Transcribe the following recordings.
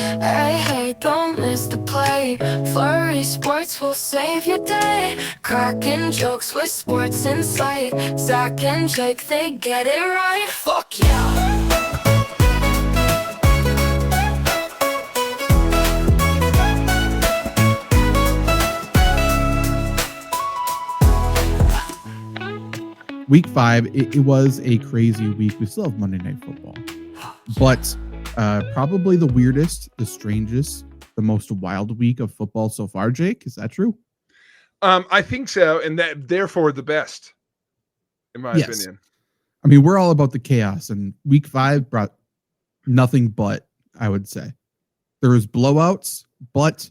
Hey, hey, don't miss the play. Flurry Sports will save your day. Cracking jokes with sports insight. Zach and Jake, they get it right. Fuck yeah. Week 5, it was a crazy week. We still have Monday Night Football, but probably the weirdest, the strangest, the most wild week of football so far. Jake, is that true? I think so, and that therefore the best, in my opinion. I mean, we're all about the chaos, and week 5 brought nothing but, I would say. There was blowouts, but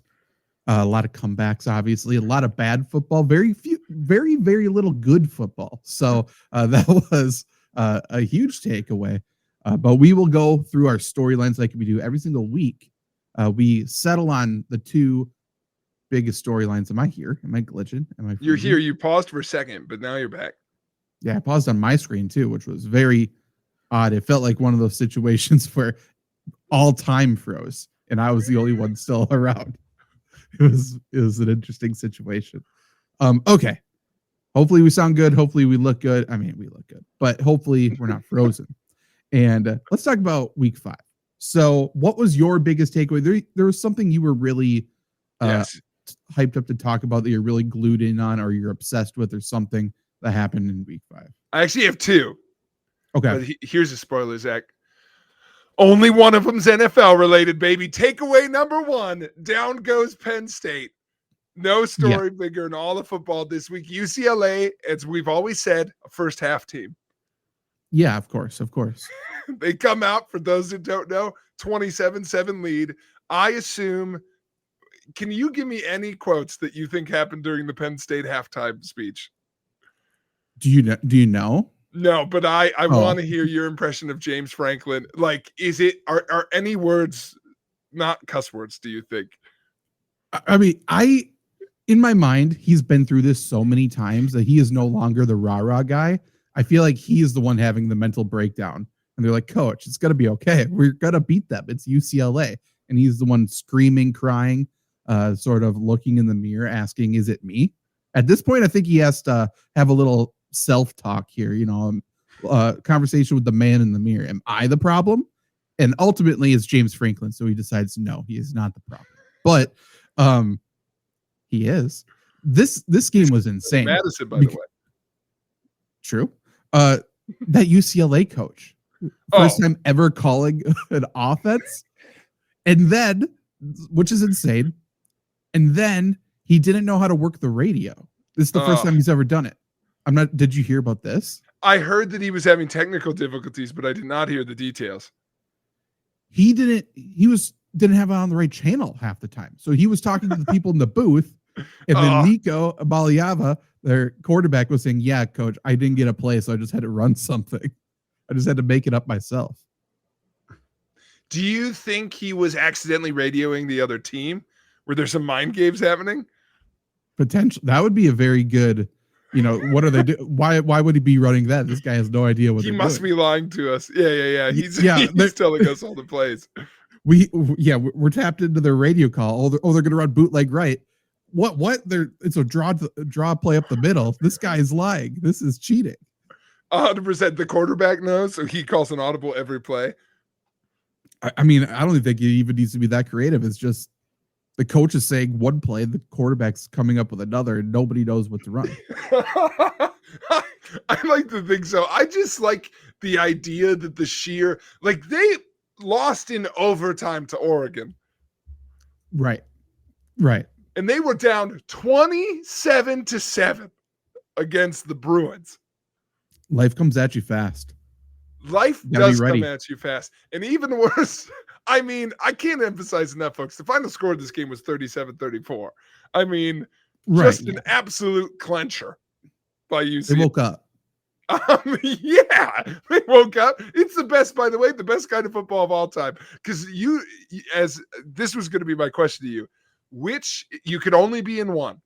a lot of comebacks, obviously, a lot of bad football, very little good football. So that was a huge takeaway. But we will go through our storylines like we do every single week. We settle on the two biggest storylines. Am I here? Am I glitching? Am I freezing? You're here. You paused for a second, but now you're back. Yeah, I paused on my screen too, which was very odd. It felt like one of those situations where all time froze and I was the only one still around. It was an interesting situation. Okay. Hopefully we sound good. Hopefully we look good. I mean, we look good, but hopefully we're not frozen. And let's talk about week 5. So what was your biggest takeaway? There was something you were really hyped up to talk about that you're really glued in on or you're obsessed with or something that happened in week 5. I actually have 2. Okay. But here's a spoiler, Zach. Only one of them's NFL related, baby. Takeaway number 1, down goes Penn State. No story bigger in all of football this week. UCLA, as we've always said, a first half team. Yeah, of course. They come out, for those that don't know, 27-7 lead. I assume, can you give me any quotes that you think happened during the Penn State halftime speech? Do you know? No, but I want to hear your impression of James Franklin. Like, are any words not cuss words, do you think? I mean, in my mind, he's been through this so many times that he is no longer the rah-rah guy. I feel like he is the one having the mental breakdown. And they're like, Coach, it's going to be okay. We're going to beat them. It's UCLA. And he's the one screaming, crying, sort of looking in the mirror, asking, is it me? At this point, I think he has to have a little self-talk here, conversation with the man in the mirror. Am I the problem? And ultimately, it's James Franklin. So he decides, no, he is not the problem. But he is. This game was insane. Madison, by the way. True. That UCLA coach, first time ever calling an offense, and then, which is insane, and then he didn't know how to work the radio. This is the first time he's ever done it. Did you hear about this? I heard that he was having technical difficulties, but I did not hear the details. He didn't have it on the right channel half the time. So he was talking to the people in the booth, and then Nico Baliava, their quarterback, was saying, yeah, Coach, I didn't get a play, so I just had to run something. I just had to make it up myself. Do you think he was accidentally radioing the other team? Were there some mind games happening? Potential. That would be a very good, what are they doing? Why would he be running that? This guy has no idea what he they're must doing. be lying to us. Yeah. He's telling us all the plays. We're tapped into their radio call. They're going to run bootleg right. What? It's a draw play up the middle. This guy is lying. This is cheating. 100%. The quarterback knows, so he calls an audible every play. I mean, I don't think it even needs to be that creative. It's just the coach is saying one play, the quarterback's coming up with another, and nobody knows what to run. I like to think so. I just like the idea that they lost in overtime to Oregon. Right. And they were down 27-7 against the Bruins. Life comes at you fast. Life does come at you fast. And even worse, I mean, I can't emphasize enough, folks. The final score of this game was 37-34. I mean, just an absolute clencher by UC. They woke up. They woke up. It's the best, by the way, the best kind of football of all time. Because as this was going to be my question to you, which you could only be in one.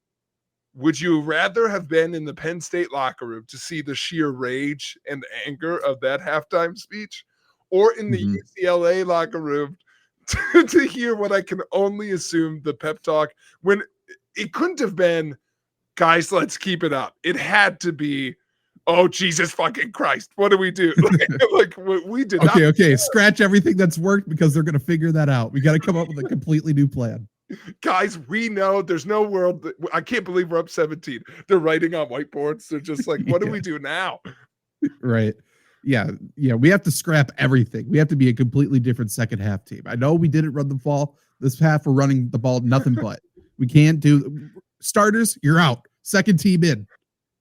Would you rather have been in the Penn State locker room to see the sheer rage and anger of that halftime speech, or in the UCLA locker room to hear what I can only assume the pep talk, when it couldn't have been, guys, let's keep it up. It had to be, oh, Jesus fucking Christ, what do we do? Like we did not. Okay. Scratch everything that's worked because they're going to figure that out. We got to come up with a completely new plan. Guys, we know there's no world. I can't believe we're up 17. They're writing on whiteboards. They're just like, what do we do now? Right. Yeah. We have to scrap everything. We have to be a completely different second half team. I know we didn't run the ball. This half we're running the ball, nothing but. We can't do starters. You're out. Second team in.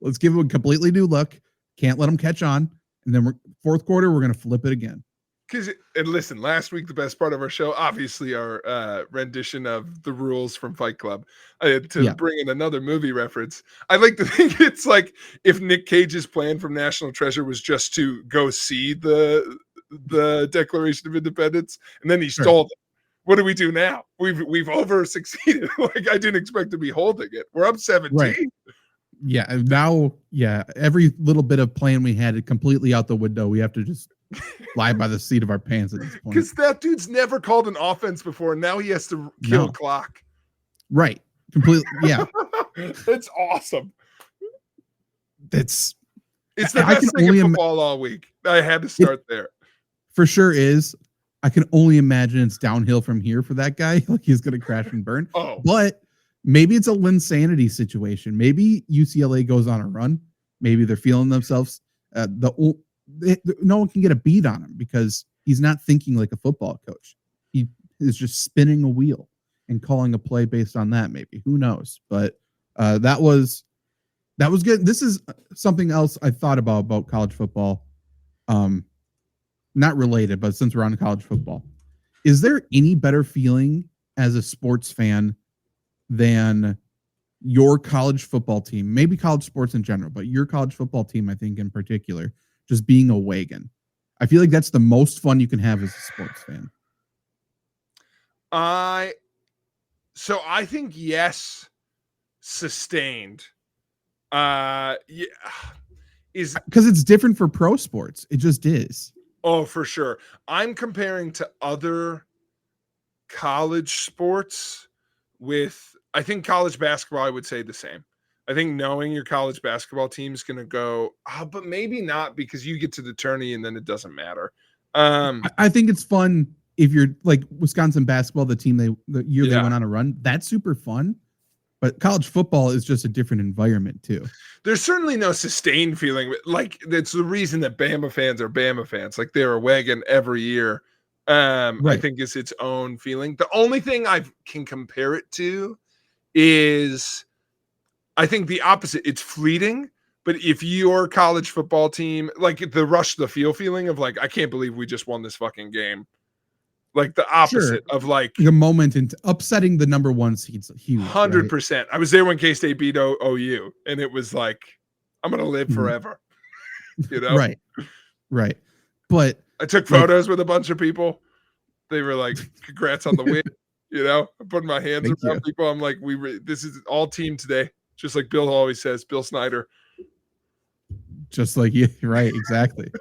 Let's give them a completely new look. Can't let them catch on. And then fourth quarter, we're going to flip it again. And listen, last week, the best part of our show, obviously our rendition of the rules from Fight Club, bring in another movie reference. I like to think it's like if Nick Cage's plan from National Treasure was just to go see the Declaration of Independence, and then he stole it. What do we do now? We've over succeeded. Like, I didn't expect to be holding it. We're up 17. Right. Yeah. Now, every little bit of plan we had it completely out the window. We have to just fly by the seat of our pants at this point. Because that dude's never called an offense before, and now he has to kill clock. Right. Completely. Yeah. It's awesome. It's the best thing in football all week. I had to start there. For sure is. I can only imagine it's downhill from here for that guy. Like, he's going to crash and burn. But maybe it's a Linsanity situation. Maybe UCLA goes on a run. Maybe they're feeling themselves. No one can get a beat on him because he's not thinking like a football coach. He is just spinning a wheel and calling a play based on that. Maybe, who knows? But that was good. This is something else I thought about college football. Not related, but since we're on college football, is there any better feeling as a sports fan than your college football team, maybe college sports in general, but your college football team, I think in particular, just being a wagon? I feel like that's the most fun you can have as a sports fan. So I think yes, sustained. Is because it's different for pro sports. It just is. Oh, for sure. I'm comparing to other college sports with, I think college basketball, I would say the same. I think knowing your college basketball team is going to go, but maybe not, because you get to the tourney and then it doesn't matter. I think it's fun if you're like Wisconsin basketball, the team the year they went on a run. That's super fun. But college football is just a different environment too. There's certainly no sustained feeling. Like, that's the reason that Bama fans are Bama fans. Like, they're a wagon every year. I think it's its own feeling. The only thing I can compare it to is, I think the opposite. It's fleeting. But if your college football team, like the rush the field feeling of like, I can't believe we just won this fucking game. Like the opposite of like the moment into upsetting the number one seeds. 100%. Right? I was there when K-State beat OU, and it was like, I'm going to live forever. You know? Right. But I took photos with a bunch of people. They were like, congrats on the win. You know, I put my hands around people. I'm like, this is all team today. Just like Bill always says, Bill Snyder. Just like you, right? Exactly.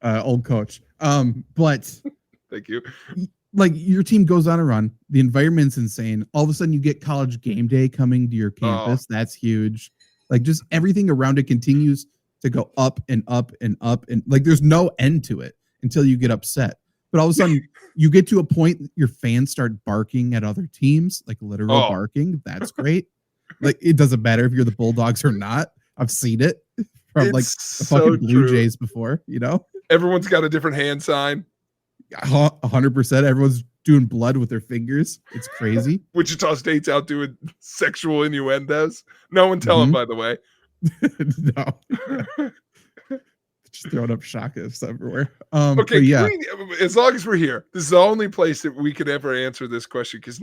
Old coach. But thank you. Like, your team goes on a run. The environment's insane. All of a sudden, you get college game day coming to your campus. That's huge. Like, just everything around it continues to go up and up and up, and like there's no end to it until you get upset. But all of a sudden, you get to a point your fans start barking at other teams, like literal barking. That's great. Like, it doesn't matter if you're the Bulldogs or not. I've seen it from like the fucking Blue Jays before. You know, everyone's got a different hand sign. 100%. Everyone's doing blood with their fingers. It's crazy. Wichita State's out doing sexual innuendos. No one tell them, by the way. No. Just throwing up shakas everywhere. Okay, as long as we're here, this is the only place that we could ever answer this question, because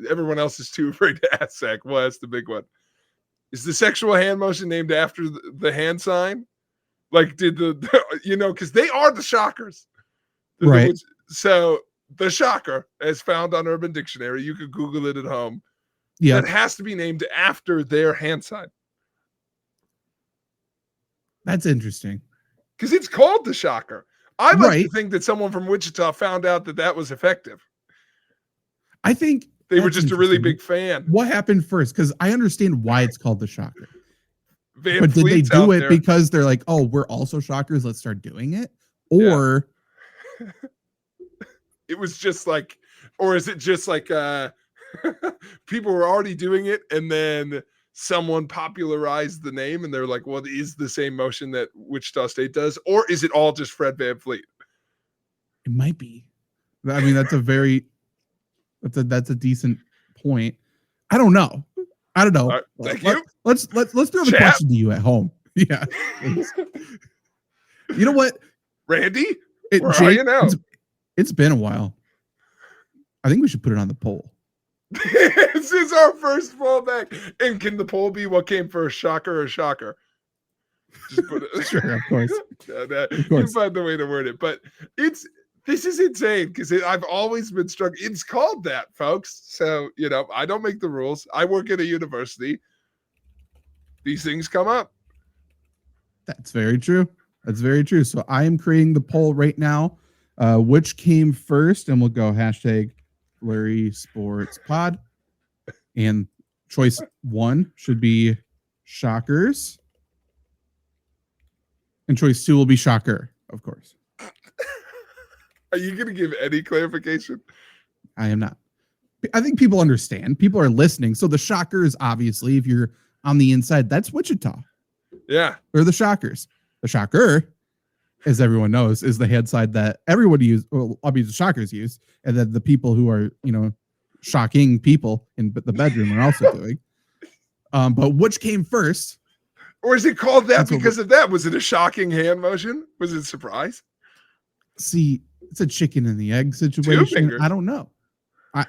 everyone else is too afraid to ask. Zach, well, that's the big one. Is the sexual hand motion named after the hand sign? Like, did because they are the Shockers. Right. So the Shocker, as found on Urban Dictionary, you could Google it at home. Yeah. That has to be named after their hand sign. That's interesting. Because it's called the Shocker. I like to think that someone from Wichita found out that was effective. I think They were that's just a really interesting. big fan. What happened first? Because I understand why it's called the Shocker. Van But did they Fleet's do out it there. because they're like, oh, we're also Shockers, let's start doing it? Or It was just like, or is it just like people were already doing it and then someone popularized the name and they're like, well, it is the same motion that Wichita State does? Or is it all just Fred Van Fleet? it might be. I mean, that's a decent point. I don't know. Right, thank you. Let's throw the Chat. question to you at home. Yeah. You know what? Randy, where Jake, are you now? It's been a while. I think we should put it on the poll. This is our first fallback. And can the poll be what came first, Shocker or Shocker? Just put it. Sure, of course. You find the way to word it. But this is insane because I've always been struck. It's called that, folks. So, I don't make the rules. I work at a university. These things come up. That's very true. So I am creating the poll right now. Which came first? And we'll go hashtag Flurry Sports Pod. And choice 1 should be Shockers. And choice 2 will be Shocker, of course. Are you going to give any clarification? I am not. I think people understand. People are listening. So the Shockers, obviously, if you're on the inside, that's Wichita. Yeah. They're the Shockers. The Shocker, as everyone knows, is the head side that everyone use. Well, obviously the Shockers use, and then the people who are, shocking people in the bedroom are also doing. But which came first? Or is it called that because of that? Was it a shocking hand motion? Was it a surprise? See, it's a chicken and the egg situation. I don't know.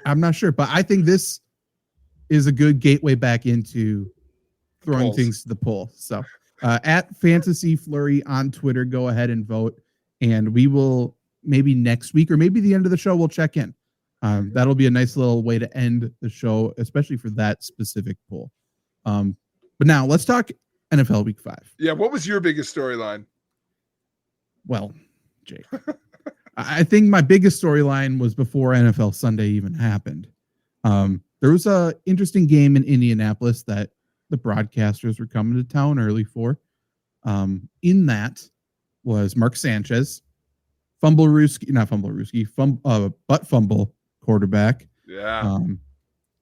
I'm not sure, but I think this is a good gateway back into throwing things to the poll. So at Fantasy Flurry on Twitter, go ahead and vote. And we will maybe next week or maybe the end of the show, we'll check in. That'll be a nice little way to end the show, especially for that specific poll. But now let's talk NFL Week 5. Yeah, what was your biggest storyline? Well, Jake, I think my biggest storyline was before NFL Sunday even happened. There was a interesting game in Indianapolis that the broadcasters were coming to town early for. In that was Mark Sanchez, butt fumble quarterback. Yeah.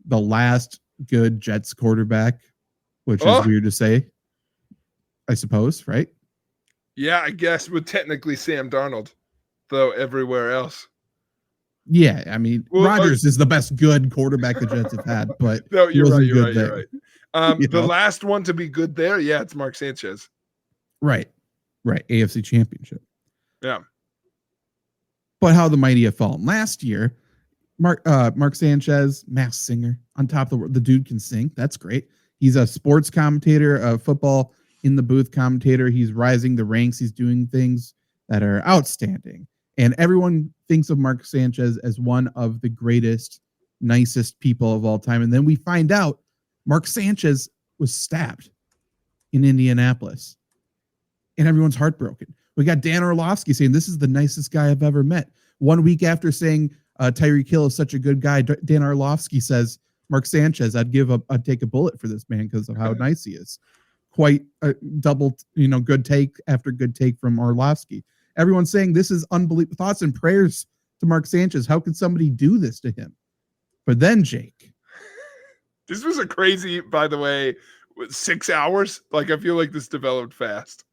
The last good Jets quarterback, which is weird to say, I suppose, right? Yeah, I guess with technically Sam Darnold, though everywhere else. Yeah, I mean, Rodgers is the best good quarterback the Jets have had, but no, you're right. The know? last one to be good there, it's Mark Sanchez. Right. AFC Championship. Yeah. But how the mighty have fallen. Last year, Mark Sanchez, Masked Singer, on top of the world. The dude can sing. That's great. He's a sports commentator, a football in the booth commentator. He's rising the ranks. He's doing things that are outstanding. And everyone thinks of Mark Sanchez as one of the greatest, nicest people of all time. And then we find out Mark Sanchez was stabbed in Indianapolis. And everyone's heartbroken. We got Dan Orlovsky saying, this is the nicest guy I've ever met. 1 week after saying Tyreek Hill is such a good guy, Dan Orlovsky says, Mark Sanchez, I'd take a bullet for this man because of how nice he is. Quite a double, good take after good take from Orlovsky. Everyone's saying this is unbelievable. Thoughts and prayers to Mark Sanchez. How could somebody do this to him? But then, Jake. This was a crazy, by the way, 6 hours. I feel like this developed fast.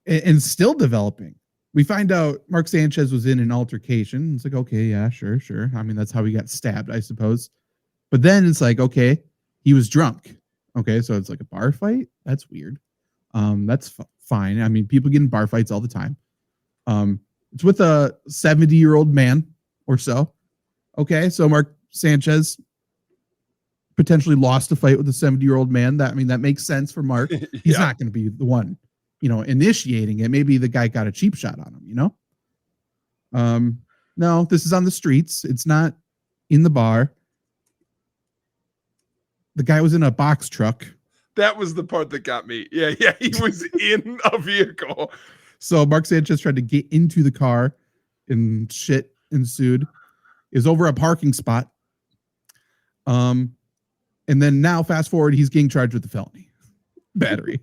And still developing. We find out Mark Sanchez was in an altercation. It's like, okay, yeah, sure. I mean, that's how he got stabbed, I suppose. But then it's like, okay, he was drunk. Okay, so it's like a bar fight. That's weird. That's fine. I mean, people get in bar fights all the time. It's with a 70-year-old man or so. Okay, so Mark Sanchez potentially lost a fight with a 70-year-old man. That makes sense for Mark. He's not going to be the one, initiating it. Maybe the guy got a cheap shot on him, No, this is on the streets. It's not in the bar. The guy was in a box truck. That was the part that got me. Yeah, he was in a vehicle. So Mark Sanchez tried to get into the car and shit ensued. Is over a parking spot. And then now fast forward, he's getting charged with the felony battery.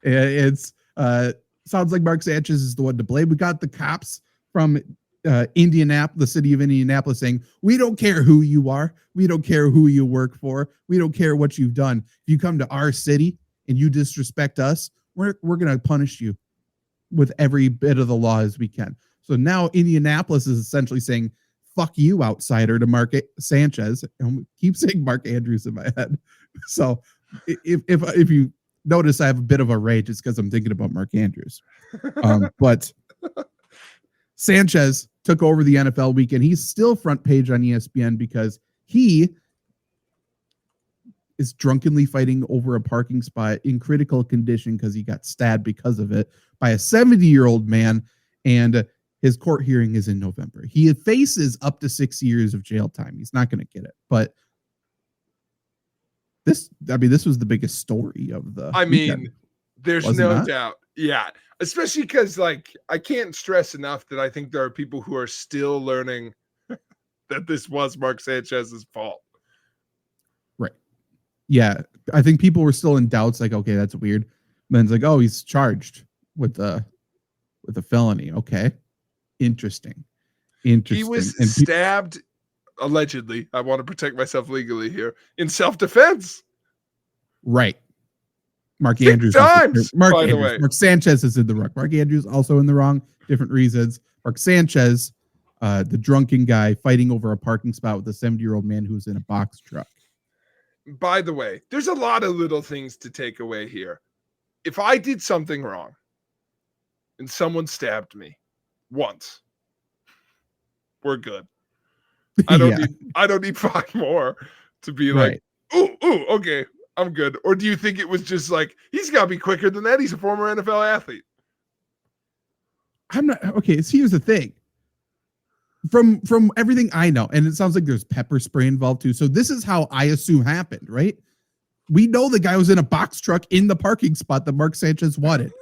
It's sounds like Mark Sanchez is the one to blame. We got the cops from Indianapolis, the city of Indianapolis, saying, we don't care who you are. We don't care who you work for. We don't care what you've done. If you come to our city and you disrespect us, we're going to punish you with every bit of the law as we can. So now Indianapolis is essentially saying, fuck you, outsider, to Mark Sanchez. And keep saying Mark Andrews in my head. So if you notice, I have a bit of a rage. It's because I'm thinking about Mark Andrews. But Sanchez took over the NFL weekend. He's still front page on ESPN because he is drunkenly fighting over a parking spot in critical condition because he got stabbed because of it by a 70-year-old man. And his court hearing is in November. He faces up to 6 years of jail time. He's not going to get it. But this was the biggest story of the weekend. There's no doubt. Yeah. Especially because, like, I can't stress enough that I think there are people who are still learning that this was Mark Sanchez's fault. Right. Yeah. I think people were still in doubts, like, okay, that's weird. Then it's like, oh, he's charged with a felony. Okay. Interesting. He was stabbed, allegedly. I want to protect myself legally here, in self-defense. Right. Mark 6 Andrews. times, Mark by Andrews. the way. Mark Sanchez is in the wrong. Mark Andrews also in the wrong, different reasons. Mark Sanchez, the drunken guy fighting over a parking spot with a 70-year-old man who's in a box truck. By the way, there's a lot of little things to take away here. If I did something wrong and someone stabbed me once, we're good. I don't need 5 more to be like, ooh, okay, I'm good. Or do you think it was just like, he's got to be quicker than that? He's a former NFL athlete. I'm not okay. So here's the thing. From everything I know, and it sounds like there's pepper spray involved too. So this is how I assume happened, right? We know the guy was in a box truck in the parking spot that Mark Sanchez wanted.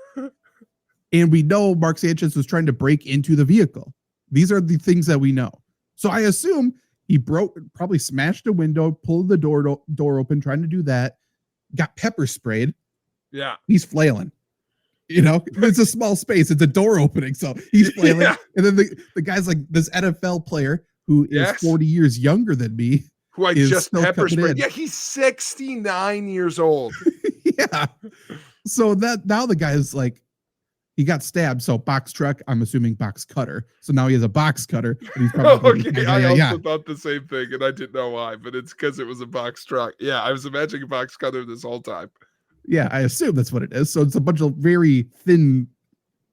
And we know Mark Sanchez was trying to break into the vehicle. These are the things that we know. So I assume he probably smashed a window, pulled the door open, trying to do that, got pepper sprayed. Yeah. He's flailing. You know, it's a small space. It's a door opening. So he's flailing. Yeah. And then the guy's like this NFL player who is 40 years younger than me. Who I just pepper sprayed. Yeah, he's 69 years old. Yeah. So now the guy's like, he got stabbed. So box truck, I'm assuming box cutter. So now he has a box cutter. And he's probably I also thought the same thing, and I didn't know why, but it's because it was a box truck. Yeah, I was imagining a box cutter this whole time. Yeah, I assume that's what it is. So it's a bunch of very thin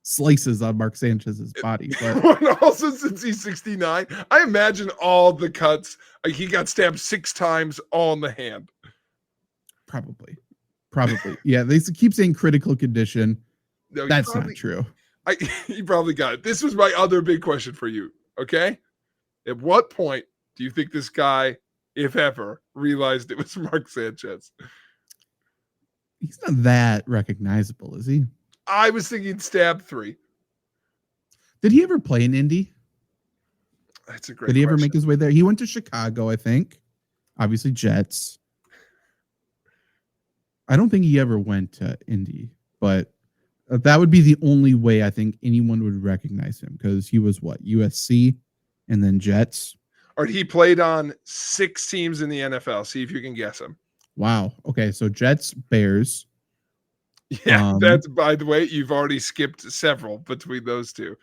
slices on Mark Sanchez's body. But also, since he's 69, I imagine all the cuts. Like, he got stabbed 6 times all in the hand. Probably. Yeah, they keep saying critical condition. No, that's not true. He probably got it. This was my other big question for you. Okay. At what point do you think this guy, if ever, realized it was Mark Sanchez? He's not that recognizable, is he? I was thinking stab 3. Did he ever play in Indy? That's a great Did he question. ever make his way there? He went to Chicago, I think. Obviously, Jets. I don't think he ever went to Indy, but that would be the only way I think anyone would recognize him, because he was what, USC and then Jets. Or he played on 6 teams in the NFL. See if you can guess him. Wow. Okay, so Jets, Bears. Yeah, that's, by the way, you've already skipped several between those two.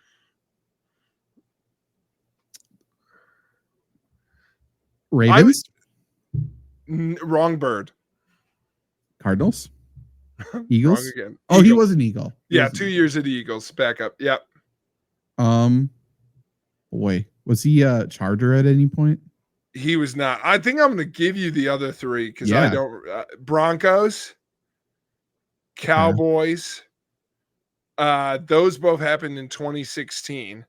Ravens? Wrong bird. Cardinals? Eagles? Wrong again. Oh, Eagles. He was an Eagle. Yeah, 2 years at the Eagles. Back up. Yep. Boy, was he a Charger at any point? He was not. I think I'm going to give you the other 3 because I don't. Broncos, Cowboys. Those both happened in 2016.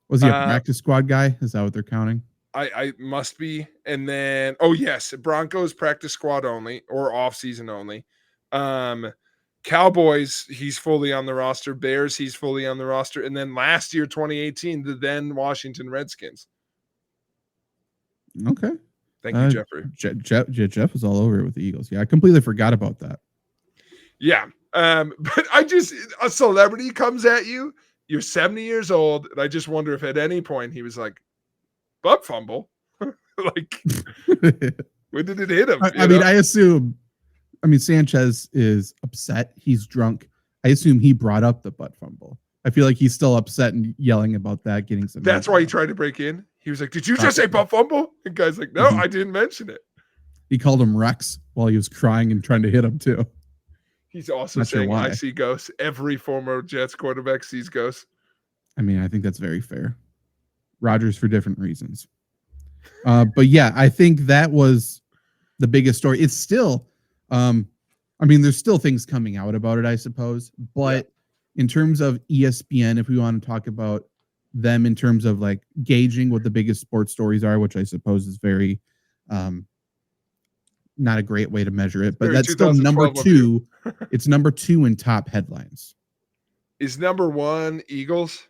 Was he a practice squad guy? Is that what they're counting? I must be. And then, oh yes, Broncos practice squad only or off season only. Cowboys, he's fully on the roster. Bears, he's fully on the roster. And then last year, 2018, the then Washington Redskins. Okay. Thank you, Jeffrey. Jeff was all over it with the Eagles. Yeah, I completely forgot about that. Yeah. But a celebrity comes at you, you're 70 years old, and I just wonder if at any point he was like, butt fumble. Like, when did it hit him? I mean, Sanchez is upset. He's drunk. I assume he brought up the butt fumble. I feel like he's still upset and yelling about that, getting some. That's why he tried to break in. He was like, "Did you just say butt fumble?" And guy's like, "No, I didn't mention it." He called him Rex while he was crying and trying to hit him too. He's also saying, "I see ghosts." Every former Jets quarterback sees ghosts. I mean, I think that's very fair. Rodgers for different reasons. But yeah, I think that was the biggest story. It's still, I mean, there's still things coming out about it, I suppose. But in terms of ESPN, if we want to talk about them in terms of like gauging what the biggest sports stories are, which I suppose is very, not a great way to measure it, but that's still number 2. It's number 2 in top headlines. Is number 1 Eagles?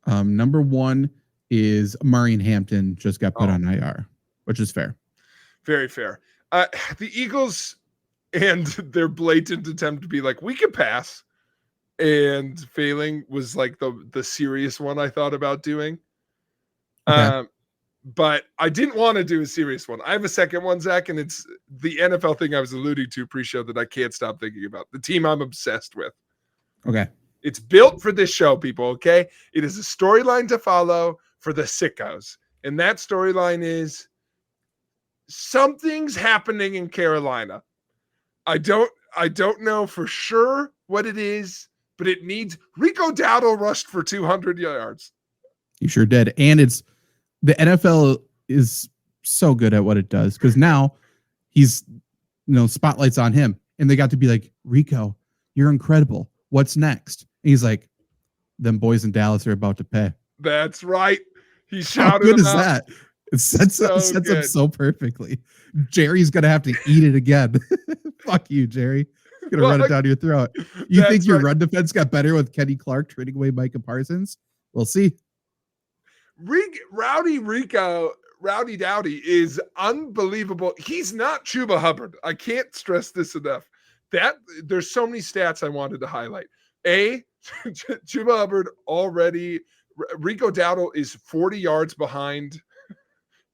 Number 1 is Murray and Hampton just got put on IR, which is fair. Very fair. The Eagles and their blatant attempt to be like, we can pass, and failing was like the serious one I thought about doing. Okay. But I didn't want to do a serious one. I have a second one, Zach, and it's the NFL thing I was alluding to pre-show that I can't stop thinking about. The team I'm obsessed with. Okay. It's built for this show, people, okay? It is a storyline to follow for the sickos. And that storyline is something's happening in Carolina. I don't know for sure what it is, but it needs Rico Dowdle rushed for 200 yards. He sure did. And it's the NFL is so good at what it does because now he's, spotlight's on him, and they got to be like, Rico, you're incredible. What's next? And he's like, them boys in Dallas are about to pay. That's right. He shouted. How good is that? It sets up so perfectly. Jerry's gonna have to eat it again. Fuck you, Jerry. Gonna run it down your throat. You think your run defense got better with Kenny Clark trading away Micah Parsons? We'll see. Rowdy Dowdy is unbelievable. He's not Chuba Hubbard. I can't stress this enough. There's so many stats I wanted to highlight. Chuba Hubbard already. Rico Dowdle is 40 yards behind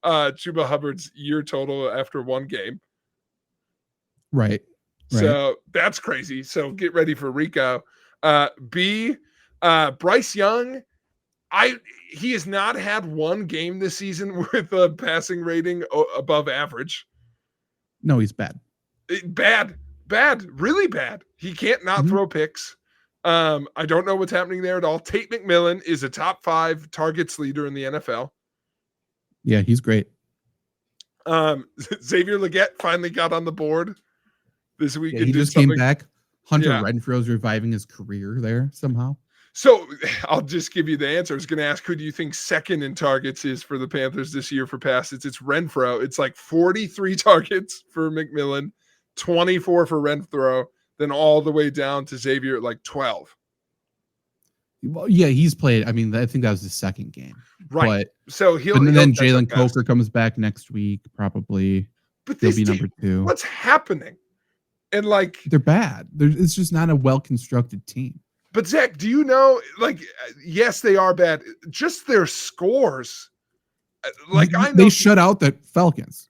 Chuba Hubbard's year total after one game. Right. So that's crazy. So get ready for Rico. Bryce Young. He has not had one game this season with a passing rating above average. No, he's bad. Bad, really bad. He can't not throw picks. I don't know what's happening there at all. Tate McMillan is a top 5 targets leader in the NFL. Yeah, he's great. Xavier Legette finally got on the board this week. Yeah, he just came back. Hunter Renfro's reviving his career there somehow. So I'll just give you the answer. I was going to ask, who do you think second in targets is for the Panthers this year for passes? It's Renfro. It's like 43 targets for McMillan, 24 for Renfro, then all the way down to Xavier at like 12. Well, yeah, he's played. I mean, I think that was his second game. Right. But, so then Jalen Coker comes back next week, probably. But he'll be number 2. What's happening? And like, they're bad. It's just not a well-constructed team. But Zach, do you know, like, yes, they are bad. Just their scores. Like, I know they shut out the Falcons.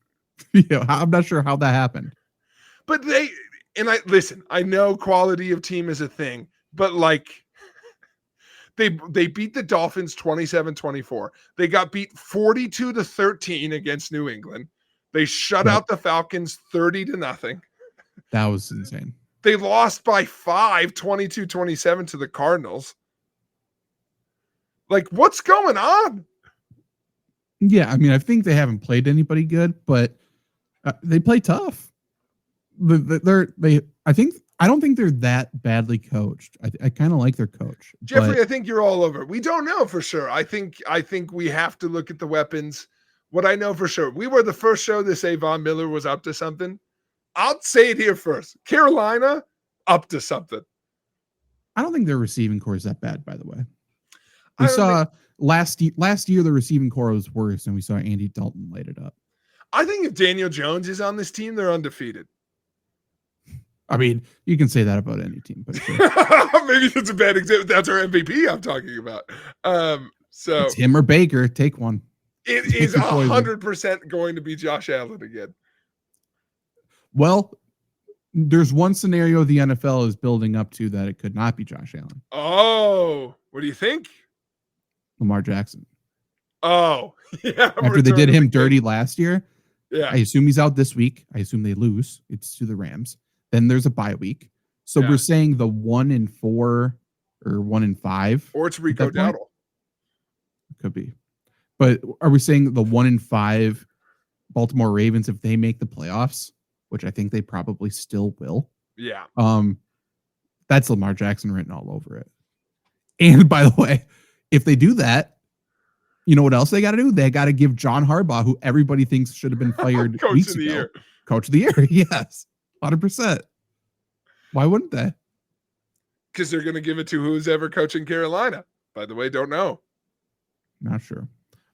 I'm not sure how that happened. But I know quality of team is a thing, but like, they beat the Dolphins 27-24. They got beat 42-13 against New England. They shut out the Falcons 30-0. That was insane. They lost by 5, 22-27 to the Cardinals. Like, what's going on? Yeah, I mean, I think they haven't played anybody good, but they play tough. I don't think they're that badly coached. I kind of like their coach. Jeffrey, I think you're all over. We don't know for sure. I think we have to look at the weapons. What I know for sure, we were the first show to say Von Miller was up to something. I'll say it here first. Carolina, up to something. I don't think their receiving core is that bad, by the way. We saw last year the receiving core was worse, and we saw Andy Dalton light it up. I think if Daniel Jones is on this team, they're undefeated. I mean, you can say that about any team, but sure. Maybe that's a bad example. That's our MVP I'm talking about. So It's him or Baker. Take one. it is 100% going to be Josh Allen again. Well, there's one scenario the NFL is building up to that it could not be Josh Allen. Oh, what do you think? Lamar Jackson. Oh, yeah. After they did him dirty last year, Yeah. I assume he's out this week. I assume they lose. It's to the Rams. Then there's a bye week. So Yeah. we're saying the 1-4 or 1-5. Or it's Rico Dowdle. Could be. But are we saying the 1-5 Baltimore Ravens, if they make the playoffs, which I think they probably still will? Yeah. That's Lamar Jackson written all over it. And by the way, if they do that, you know what else they got to do? They got to give John Harbaugh, who everybody thinks should have been fired Coach weeks of the ago, year. Coach of the Year. Yes, 100%. Why wouldn't they? Because they're going to give it to who's ever coaching Carolina. By the way, don't know. Not sure.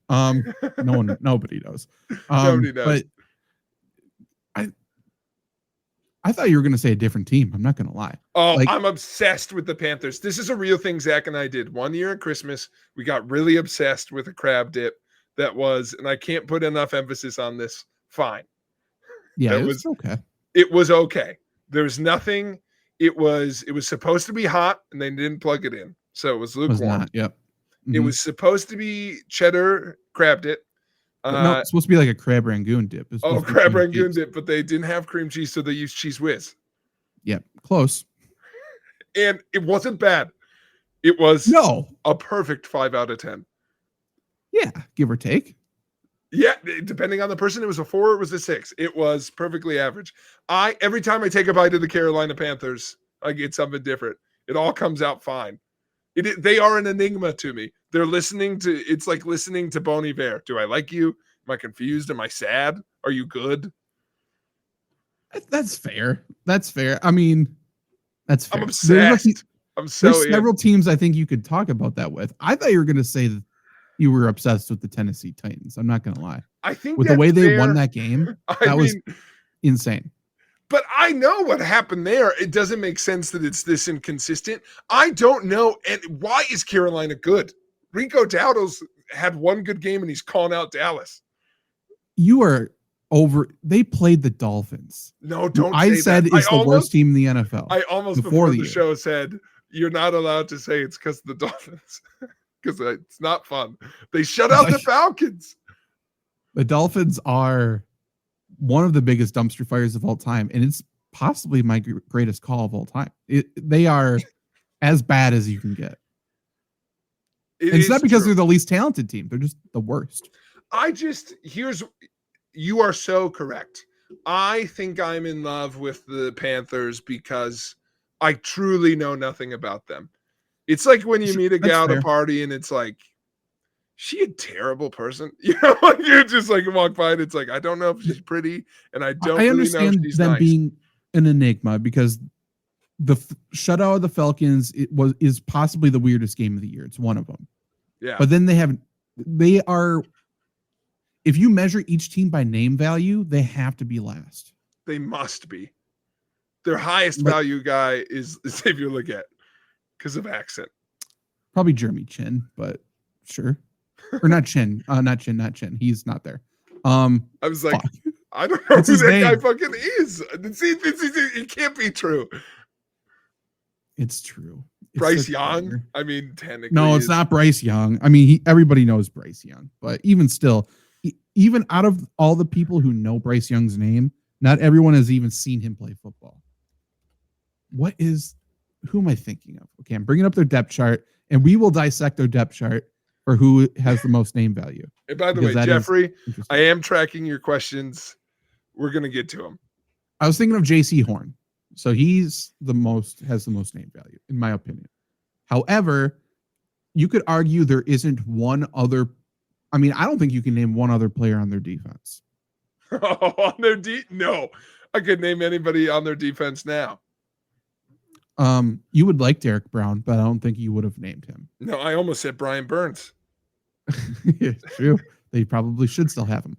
Nobody knows. Nobody knows. But I thought you were going to say a different team. I'm not going to lie. Oh, I'm obsessed with the Panthers. This is a real thing Zach and I did. One year at Christmas, we got really obsessed with a crab dip that was, and I can't put enough emphasis on this, fine. Yeah, it was okay. It was okay. There's nothing. It was supposed to be hot, and they didn't plug it in. So it was lukewarm. Yep. Mm-hmm. It was supposed to be cheddar crab dip. No, it's supposed to be like a crab rangoon dip. Crab rangoon dip, but they didn't have cream cheese, so they used cheese whiz. Yep, close. And it wasn't bad. It was a perfect 5 out of 10. Yeah, give or take. Yeah, depending on the person, it was a 4, it was a 6. It was perfectly average. Every time I take a bite of the Carolina Panthers, I get something different. It all comes out fine. They are an enigma to me. It's like listening to Bon Iver. Do I like you? Am I confused? Am I sad? Are you good? That's fair. I mean, that's fair. I'm obsessed. There's several teams I think you could talk about that with. I thought you were going to say that you were obsessed with the Tennessee Titans. I'm not going to lie. I think with the way they won that game, was insane. But I know what happened there. It doesn't make sense that it's this inconsistent. I don't know. And why is Carolina good? Rico Dowdle's had one good game and he's calling out Dallas. You are over. They played the Dolphins. No, don't I say said that. it's the worst team in the NFL. I almost before the show said you're not allowed to say it's because of the Dolphins. Because it's not fun. They shut out the Falcons. The Dolphins are one of the biggest dumpster fires of all time, and it's possibly my greatest call of all time. They are as bad as you can get. It's not because they're the least talented team. They're just the worst. You are so correct. I think I'm in love with the Panthers because I truly know nothing about them. It's like when you meet a gal at a party and it's like, she a terrible person. You know, like you just like walk by and it's like, I don't know if she's pretty and I don't really know if she's them nice. Being an enigma because the shutout of the Falcons is possibly the weirdest game of the year. It's one of them. Yeah. But then they are, if you measure each team by name value, they have to be last. They must be. Their highest value guy is Xavier Legette because of accent. Probably Jeremy Chin, but sure. Or not Chin. Not Chin. He's not there. I was like, I don't know who that guy fucking is. It can't be true. It's true. Bryce Young. I mean, technically, no, it's not Bryce Young. I mean, everybody knows Bryce Young, but even still, even out of all the people who know Bryce Young's name, not everyone has even seen him play football. Who am I thinking of? Okay, I'm bringing up their depth chart, and we will dissect their depth chart for who has the most name value. And by the way, Jeffrey, I am tracking your questions. We're gonna get to them. I was thinking of J.C. Horn. So has the most name value, in my opinion. However, you could argue there isn't one other. I mean, I don't think you can name one other player on their defense. On their no, I could name anybody on their defense now. You would like Derek Brown, but I don't think you would have named him. No, I almost said Brian Burns. True. They probably should still have him.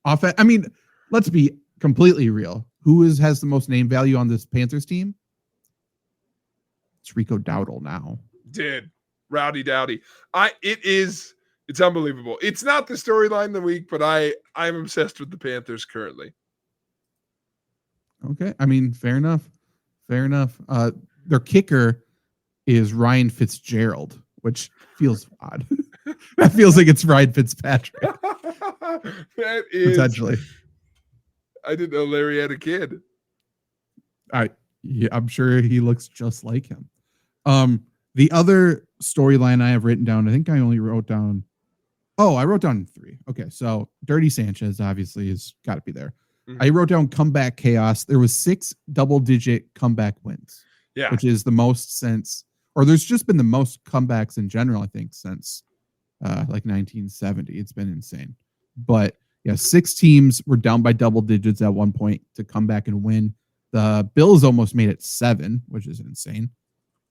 I mean, let's be completely real. Who has the most name value on this Panthers team? It's Rico Dowdle now. Did Rowdy Dowdy. It's unbelievable. It's not the storyline of the week, but I'm obsessed with the Panthers currently. Okay. I mean, fair enough. Fair enough. Their kicker is Ryan Fitzgerald, which feels odd. That feels like it's Ryan Fitzpatrick. That is Potentially. I didn't know Larry had a kid. I'm sure he looks just like him. The other storyline I have written down, I think I only wrote down. Oh, I wrote down 3. Okay, so Dirty Sanchez obviously has got to be there. Mm-hmm. I wrote down comeback chaos. There was 6 double-digit comeback wins. Yeah, which is the most since, or there's just been the most comebacks in general, I think, since like 1970. It's been insane. But yeah, 6 teams were down by double digits at one point to come back and win. The Bills almost made it 7, which is insane.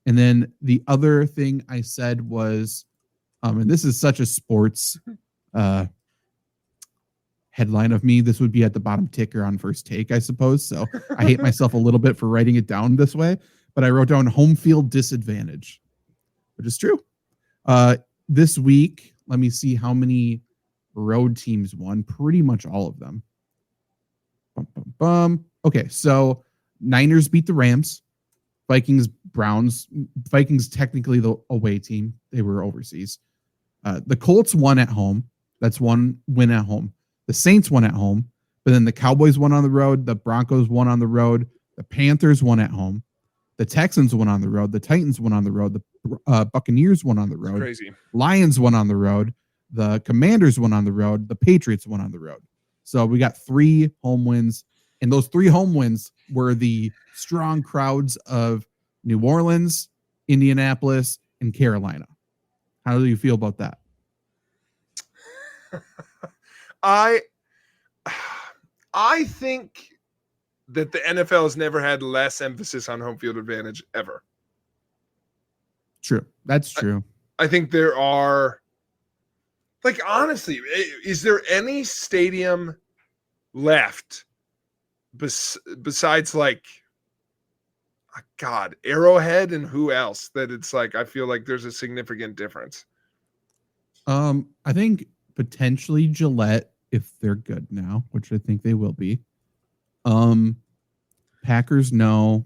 And then the other thing I said was, and this is such a sports headline of me, this would be at the bottom ticker on First Take, I suppose. So I hate myself a little bit for writing it down this way, but I wrote down home field disadvantage, which is true. This week, let me see how many road teams won. Pretty much all of them. Okay, so Niners beat the Rams. Vikings, Browns. Vikings technically the away team. They were overseas. The Colts won at home. That's one win at home. The Saints won at home. But then the Cowboys won on the road. The Broncos won on the road. The Panthers won at home. The Texans won on the road. The Titans won on the road. The Buccaneers won on the road. Crazy. Lions won on the road. The Commanders won on the road. The Patriots won on the road. So we got 3 home wins. And those 3 home wins were the strong crowds of New Orleans, Indianapolis, and Carolina. How do you feel about that? I think that the NFL has never had less emphasis on home field advantage ever. True. That's true. I think there are, like, honestly, is there any stadium left besides, like, God, Arrowhead and who else that it's like, I feel like there's a significant difference? I think potentially Gillette, if they're good now, which I think they will be. Packers, no.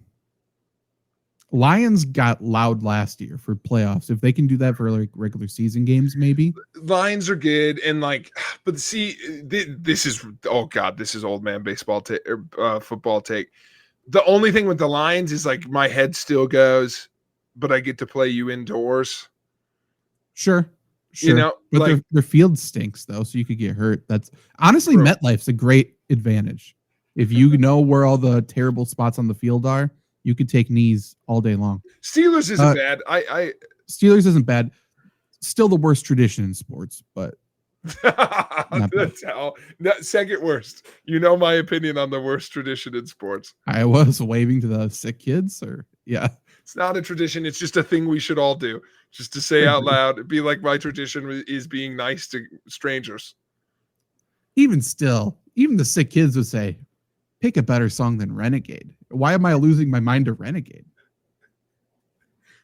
Lions got loud last year for playoffs. If they can do that for like regular season games, maybe. Lions are good, and like, but see, this is old man baseball football take. The only thing with the Lions is like my head still goes, but I get to play you indoors. Sure. You know, but like their field stinks though, so you could get hurt. That's honestly true. MetLife's a great advantage. If you know where all the terrible spots on the field are, you could take knees all day long. Steelers isn't bad. Steelers isn't bad. Still the worst tradition in sports, but that's how second worst. You know my opinion on the worst tradition in sports. I was waving to the sick kids, or yeah. It's not a tradition. It's just a thing we should all do. Just to say out loud, it'd be like my tradition is being nice to strangers. Even still, even the sick kids would say, pick a better song than Renegade. Why am I losing my mind to Renegade?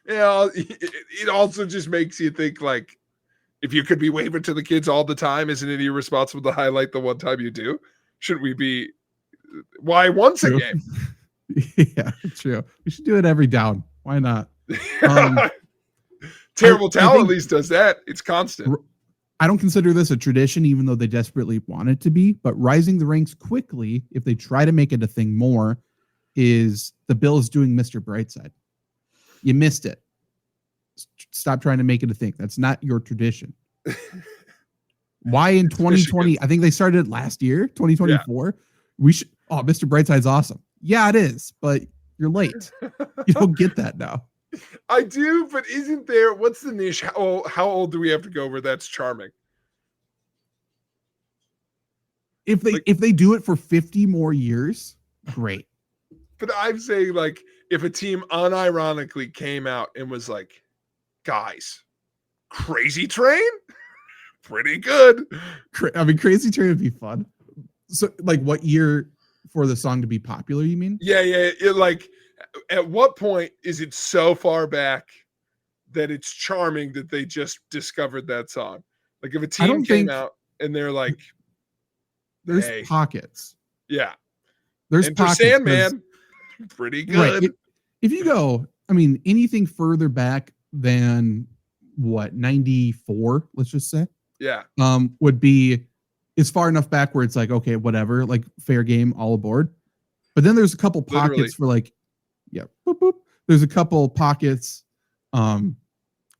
Yeah, it also just makes you think, like, if you could be waving to the kids all the time, isn't it irresponsible to highlight the one time you do? Should we be? Why once a game? Yeah, true. We should do it every down. Why not? Terrible Towel at least does that. It's constant. I don't consider this a tradition, even though they desperately want it to be. But rising the ranks quickly, if they try to make it a thing more, is the Bills doing Mr. Brightside. You missed it. Stop trying to make it a thing. That's not your tradition. Why in 2020? I think they started last year, 2024. Yeah. We should. Oh, Mr. Brightside's awesome. Yeah, it is, but you're late. You don't get that now. I do, but isn't there? What's the niche? How old do we have to go where that's charming? If they do it for 50 more years, great. But I'm saying, like, if a team unironically came out and was like, guys, Crazy Train, pretty good. I mean, Crazy Train would be fun. So, like, what year for the song to be popular? You mean? Yeah. Like, at what point is it so far back that it's charming that they just discovered that song? Like, if a I team don't came think out and they're like, there's hey, pockets. yeah, There's Enter pockets. 'Cause- Sandman, pretty Right. good. If you go, I mean, anything further back than what 94, let's just say, Yeah, would be it's far enough back where it's like, okay, whatever, like fair game, all aboard. But then there's a couple pockets Literally. for like, yeah, boop, boop. There's a couple pockets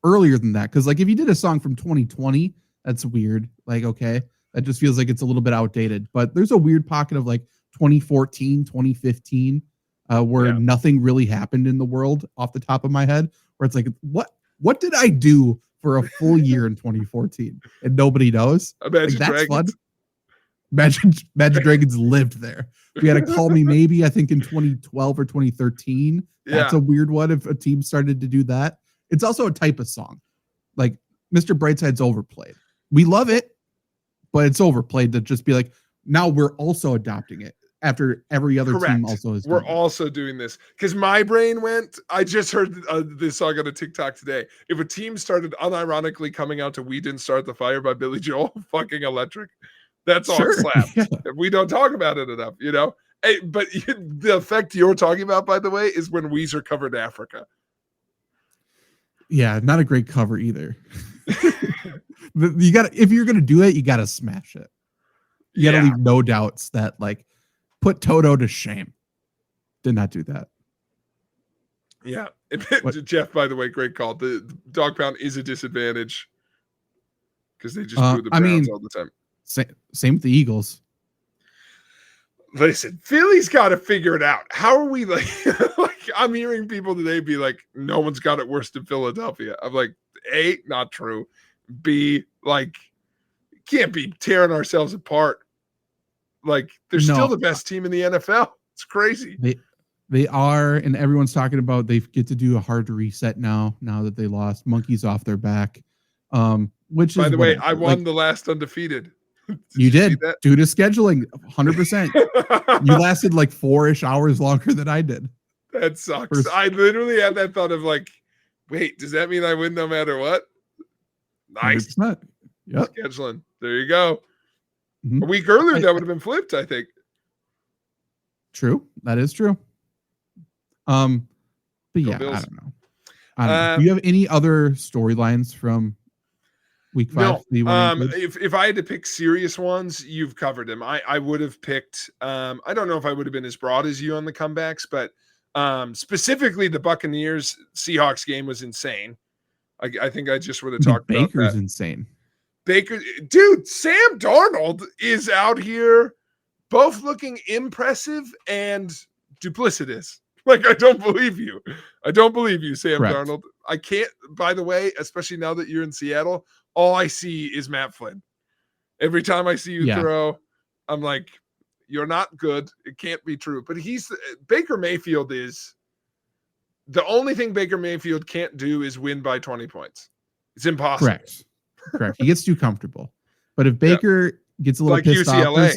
earlier than that. Cause like if you did a song from 2020, that's weird. Like, okay, that just feels like it's a little bit outdated. But there's a weird pocket of like 2014, 2015, where nothing really happened in the world off the top of my head, where it's like, what did I do for a full year in 2014? And nobody knows. Imagine Like, that's Dragons. fun. Imagine Dragons lived there. We had to Call Me Maybe, I think in 2012 or 2013. That's a weird one if a team started to do that. It's also a type of song. Like Mr. Brightside's overplayed. We love it, but it's overplayed to just be like, now we're also adopting it after every other team also has. We're also doing this because my brain went. I just heard this song on a TikTok today. If a team started unironically coming out to "We Didn't Start the Fire" by Billy Joel, fucking electric. That song slapped. Yeah. We don't talk about it enough, you know. Hey, but the effect you're talking about, by the way, is when Weezer covered Africa. Yeah, not a great cover either. You got if you're gonna do it, you gotta smash it. You gotta leave no doubts that like put Toto to shame. Did not do that. Yeah, Jeff. By the way, great call. The dog pound is a disadvantage because they just boo the Browns all the time. Same with the Eagles. Listen, Philly's got to figure it out. How are we like I'm hearing people today be like, no one's got it worse than Philadelphia. I'm like, A, not true. B, like, can't be tearing ourselves apart. Like, they're still the best team in the NFL. It's crazy. They are, and everyone's talking about they get to do a hard reset now that they lost. Monkeys off their back. Which is, by the way, I won the last undefeated. You did due to scheduling, 100%. You lasted like 4-ish hours longer than I did. That sucks. I literally had that thought of like, wait, does that mean I win no matter what? Nice. 100%. Yep. Scheduling. There you go. Mm-hmm. A week earlier, that would have been flipped, I think. True. That is true. But yeah, Bills. I don't know. Do you have any other storylines from Week 5? No. If I had to pick serious ones, you've covered them. I would have picked. I don't know if I would have been as broad as you on the comebacks, but specifically the Buccaneers Seahawks game was insane. I think I just would have talked about that. Baker's insane. Baker, dude, Sam Darnold is out here, both looking impressive and duplicitous. Like, I don't believe you. Sam Darnold. I can't, by the way, especially now that you're in Seattle, all I see is Matt Flynn. Every time I see you throw, I'm like, you're not good. It can't be true. But Baker Mayfield is the only thing Baker Mayfield can't do is win by 20 points. It's impossible. Correct. He gets too comfortable. But if Baker gets a little pissed UCLA. off,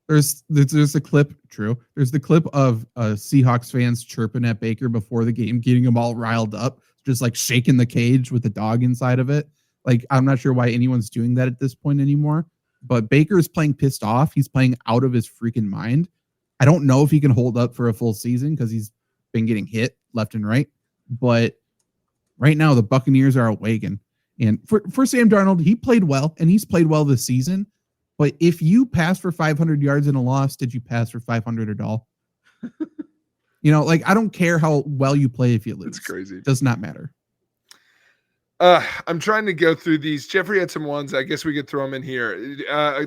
there's a clip. True. There's the clip of Seahawks fans chirping at Baker before the game, getting him all riled up, just like shaking the cage with the dog inside of it. Like, I'm not sure why anyone's doing that at this point anymore. But Baker is playing pissed off. He's playing out of his freaking mind. I don't know if he can hold up for a full season because he's been getting hit left and right. But right now, the Buccaneers are a wagon. And for Sam Darnold, he played well, and he's played well this season. But if you pass for 500 yards in a loss, did you pass for 500 at all? You know, like, I don't care how well you play if you lose. It's crazy. It does not matter. I'm trying to go through these. Jeffrey had some ones. I guess we could throw them in here.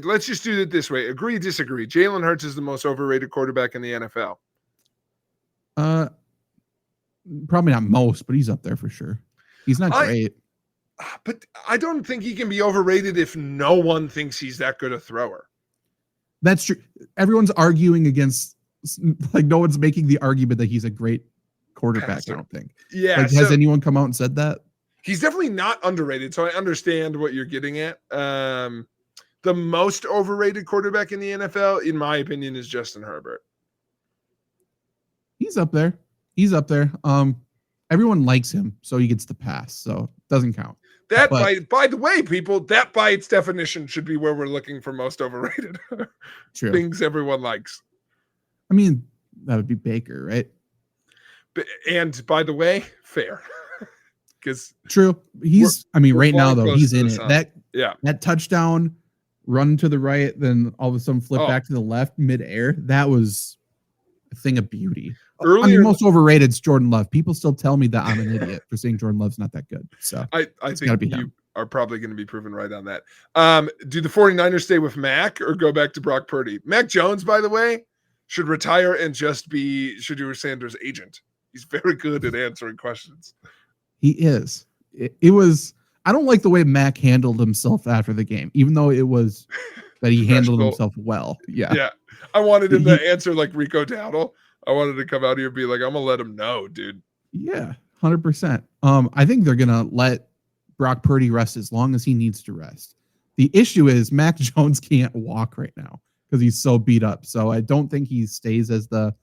Let's just do it this way. Agree, disagree. Jalen Hurts is the most overrated quarterback in the NFL. Probably not most, but he's up there for sure. He's not great. But I don't think he can be overrated if no one thinks he's that good a thrower. That's true. Everyone's arguing against, like, no one's making the argument that he's a great quarterback, I don't think. Yeah. Like, has anyone come out and said that? He's definitely not underrated, so I understand what you're getting at. The most overrated quarterback in the NFL, in my opinion, is Justin Herbert. He's up there. He's up there. Everyone likes him, so he gets the pass. So it doesn't count. That But- by the way, people, that by its definition should be where we're looking for most overrated. True. Things everyone likes. I mean, that would be Baker, right? And by the way, fair. Because True. He's. I mean, we're right now flying though, close he's to in the it. sun. Yeah. That touchdown, run to the right, then all of a sudden flip Oh. back to the left midair. That was a thing of beauty. I Earlier, mean, most overrated is Jordan Love. People still tell me that I'm an idiot for saying Jordan Love's not that good. So I gotta think be you him. are probably going to be proven right on that. Do the 49ers stay with Mac or go back to Brock Purdy? Mac Jones, by the way, should retire and just be Shadur Sanders' agent. He's very good at answering questions. He is. It was. I don't like the way Mac handled himself after the game, even though it was that he handled Professional. himself well. Yeah. Yeah. I wanted him He- to answer like Rico Dowdle. I wanted to come out here and be like, I'm going to let him know, dude. Yeah. 100%. I think they're gonna let Brock Purdy rest as long as he needs to rest. The issue is Mac Jones can't walk right now because he's so beat up. So I don't think he stays as the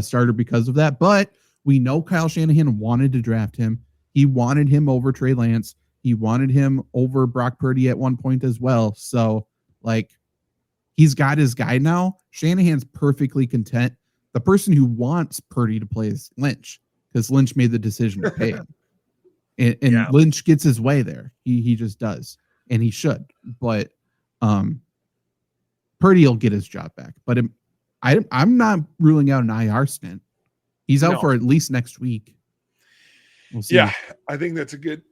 starter because of that. But we know Kyle Shanahan wanted to draft him. He wanted him over Trey Lance. He wanted him over Brock Purdy at one point as well. So, like, he's got his guy now. Shanahan's perfectly content. The person who wants Purdy to play is Lynch because Lynch made the decision to pay him. And Yeah. Lynch gets his way there. He just does. And he should. But Purdy will get his job back. But I'm not ruling out an IR stint. He's out No. for at least next week. We'll see. Yeah, I think that's a good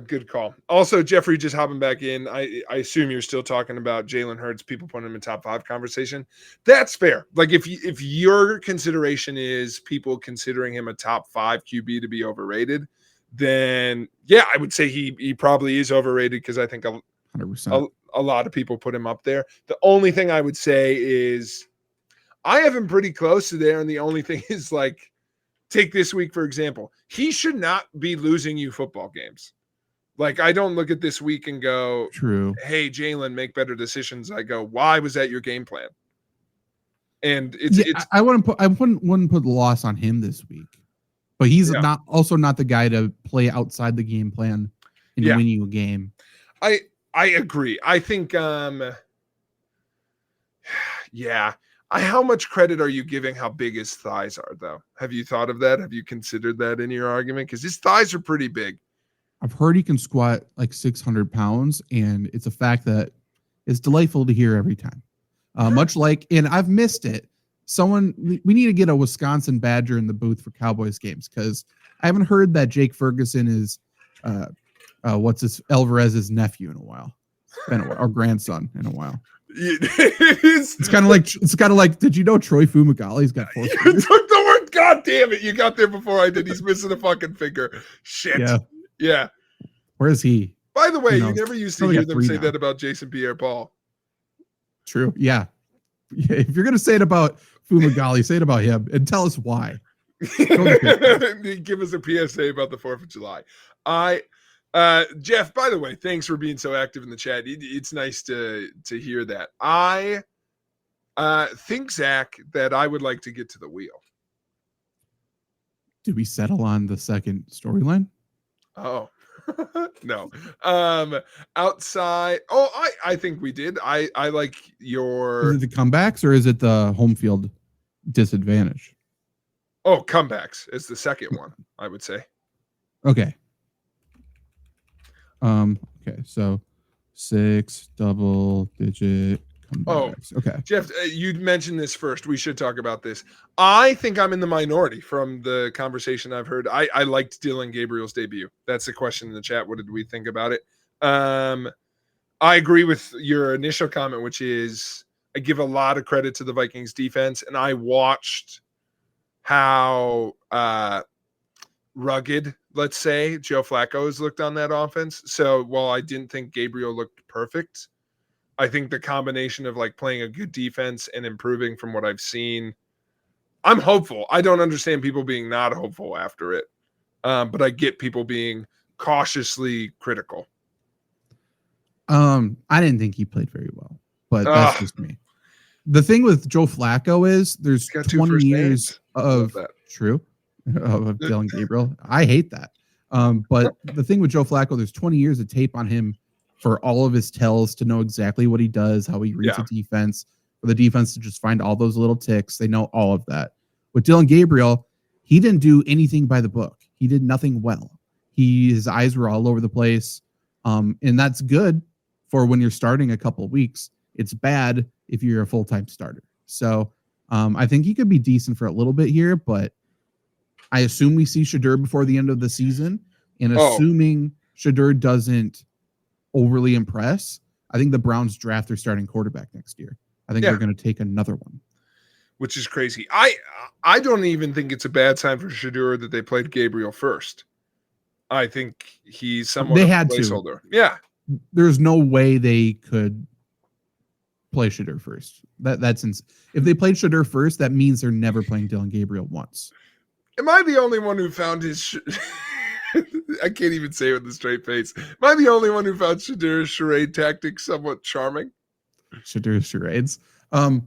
good call. Also, Jeffrey, just hopping back in. I assume you're still talking about Jalen Hurts, people putting him in top 5 conversation. That's fair. Like if your consideration is people considering him a top 5 QB to be overrated, then yeah, I would say he probably is overrated because I think 100%. a lot of people put him up there. The only thing I would say is I have him pretty close to there, and the only thing is like, take this week, for example. He should not be losing you football games. Like, I don't look at this week and go, True. hey, Jalen, make better decisions. I go, why was that your game plan? And it's I wouldn't put the loss on him this week. But he's Yeah. not the guy to play outside the game plan and Yeah. win you a game. I agree. I think yeah. How much credit are you giving how big his thighs are, though? Have you thought of that? Have you considered that in your argument? Because his thighs are pretty big. I've heard he can squat like 600 pounds, and it's a fact that is delightful to hear every time. Much like, and I've missed it. We need to get a Wisconsin Badger in the booth for Cowboys games because I haven't heard that Jake Ferguson is Alvarez's nephew in a while. It's been a while, or grandson in a while. It's kind of like, did you know Troy Fumagalli's got 4 You fingers? took the word. God damn it! You got there before I did. He's missing a fucking finger. Shit. Yeah. Where is he? By the way, Who you knows? never used to Probably hear got them 3 say now. that about Jason Pierre-Paul. True. Yeah. If you're gonna say it about Fumagalli, say it about him and tell us why. Give us a PSA about the 4th of July. Jeff, by the way, thanks for being so active in the chat. It's nice to hear that. I think, Zach, that I would like to get to the wheel. Did we settle on the second storyline? Oh, no. Outside. Oh, I think we did. I like your. Is it the comebacks or is it the home field disadvantage? Oh, comebacks is the second one, I would say. Okay. Okay. So 6 double-digit comebacks. Okay. Jeff, you mentioned this first. We should talk about this. I think I'm in the minority from the conversation I've heard. I liked Dylan Gabriel's debut. That's the question in the chat. What did we think about it? I agree with your initial comment, which is I give a lot of credit to the Vikings defense, and I watched how rugged, let's say, Joe Flacco has looked on that offense. So while I didn't think Gabriel looked perfect, I think the combination of like playing a good defense and improving from what I've seen, I'm hopeful. I don't understand people being not hopeful after it, but I get people being cautiously critical. I didn't think he played very well, but that's Ugh, just me. The thing with Joe Flacco is there's he's got two 20 first years names. I love of that. true of Dylan Gabriel. I hate that. But the thing with Joe Flacco, there's 20 years of tape on him for all of his tells to know exactly what he does, how he reads Yeah. a defense, for the defense to just find all those little ticks. They know all of that. With Dylan Gabriel, he didn't do anything by the book. He did nothing well. His eyes were all over the place. And that's good for when you're starting a couple of weeks. It's bad if you're a full-time starter. So I think he could be decent for a little bit here, but I assume we see Shedeur before the end of the season. And assuming Shedeur doesn't overly impress, I think the Browns draft their starting quarterback next year. I think they're going to take another one. Which is crazy. I don't even think it's a bad sign for Shedeur that they played Gabriel first. I think he's somewhat They a had placeholder. to. Yeah. There's no way they could play Shedeur first. If they played Shedeur first, that means they're never playing Dylan Gabriel once. Am I the only one who found his I can't even say it with a straight face. Am I the only one who found Shedeur's charade tactics somewhat charming? Shedeur's charades. I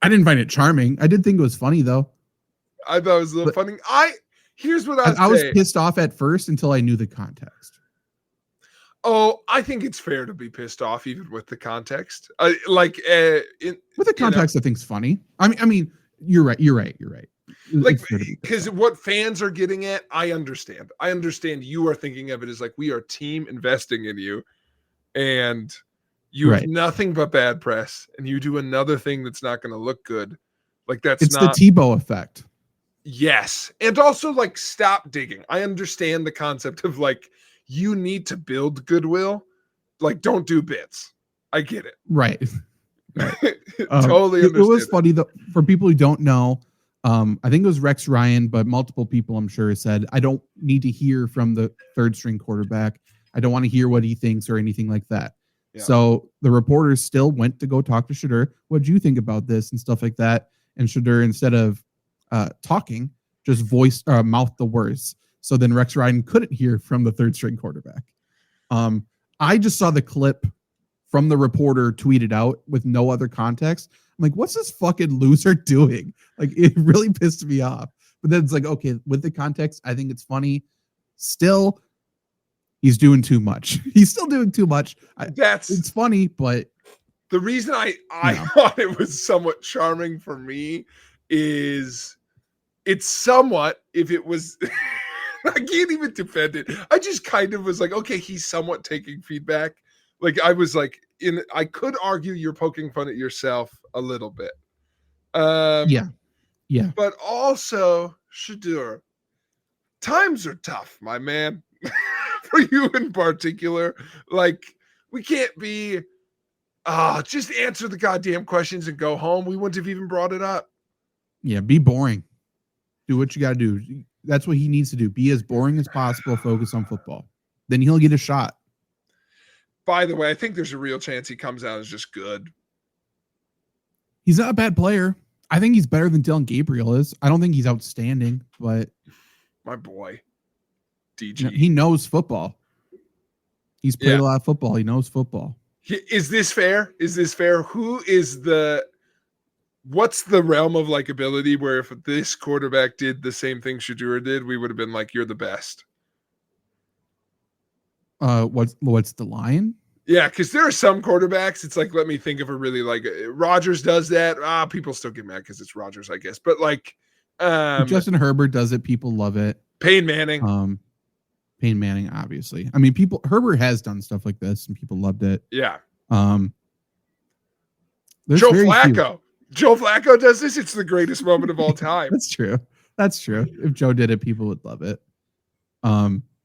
didn't find it charming. I did think it was funny though. I thought it was a little funny. Here's what I was pissed off at first until I knew the context. Oh, I think it's fair to be pissed off even with the context. With the context, I think it's funny. I mean, you're right. Like, because what fans are getting at, I understand. I understand you are thinking of it as like, we are team investing in you, and you have nothing but bad press, and you do another thing that's not going to look good. Like, it's the Tebow effect. Yes. And also, like, stop digging. I understand the concept of, like, you need to build goodwill. Like, don't do bits. I get it. Right. Totally understand. It was funny, though, for people who don't know. I think it was Rex Ryan, but multiple people, I'm sure, said, I don't need to hear from the third string quarterback. I don't want to hear what he thinks or anything like that. Yeah. So the reporters still went to go talk to Shedeur. What do you think about this and stuff like that? And Shedeur, instead of talking, just mouthed the words. So then Rex Ryan couldn't hear from the third string quarterback. I just saw the clip from the reporter tweeted out with no other context. I'm like, what's this fucking loser doing? Like, it really pissed me off. But then it's like, okay, with the context, I think it's funny. Still, he's doing too much. He's still doing too much. It's funny, but the reason I thought it was somewhat charming for me is it's somewhat, if it was I can't even defend it. I just kind of was like, okay, he's somewhat taking feedback. Like, I was like, I could argue you're poking fun at yourself a little bit. Yeah. But also, Shedeur, times are tough, my man. For you in particular. Like, we can't be just answer the goddamn questions and go home. We wouldn't have even brought it up. Yeah, be boring. Do what you got to do. That's what he needs to do. Be as boring as possible. Focus on football. Then he'll get a shot. By the way, I think there's a real chance he comes out as just good. He's not a bad player. I think he's better than Dylan Gabriel is. I don't think he's outstanding, but my boy, DG, he knows football. He's played a lot of football. He knows football. Is this fair? What's the realm of likability where if this quarterback did the same thing Shedeur did, we would have been like, you're the best? What's the line? Yeah, because there are some quarterbacks, it's like, let me think of a really, like, Rodgers does that. People still get mad because it's Rodgers, I guess. But like Justin Herbert does it, people love it. Peyton Manning. Peyton Manning, obviously. I mean, Herbert has done stuff like this and people loved it. Yeah. Joe Flacco. Joe Flacco does this. It's the greatest moment of all time. That's true. If Joe did it, people would love it.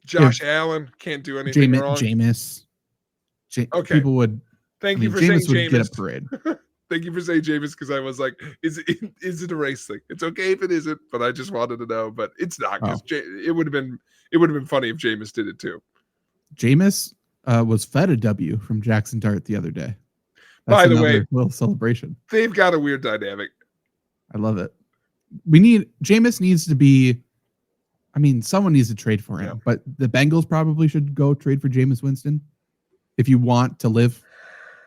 Josh Allen can't do anything wrong. Jameis. Okay. People would. Thank you for saying Jameis. Get a parade. Thank you for saying Jameis, because I was like, is it a race thing? It's okay if it isn't, but I just wanted to know. But it's not, because it would have been funny if Jameis did it too. Jameis was fed a W from Jackson Dart the other day. By the way, little celebration. They've got a weird dynamic. I love it. Jameis needs to be. I mean, someone needs to trade for him, but the Bengals probably should go trade for Jameis Winston. if you want to live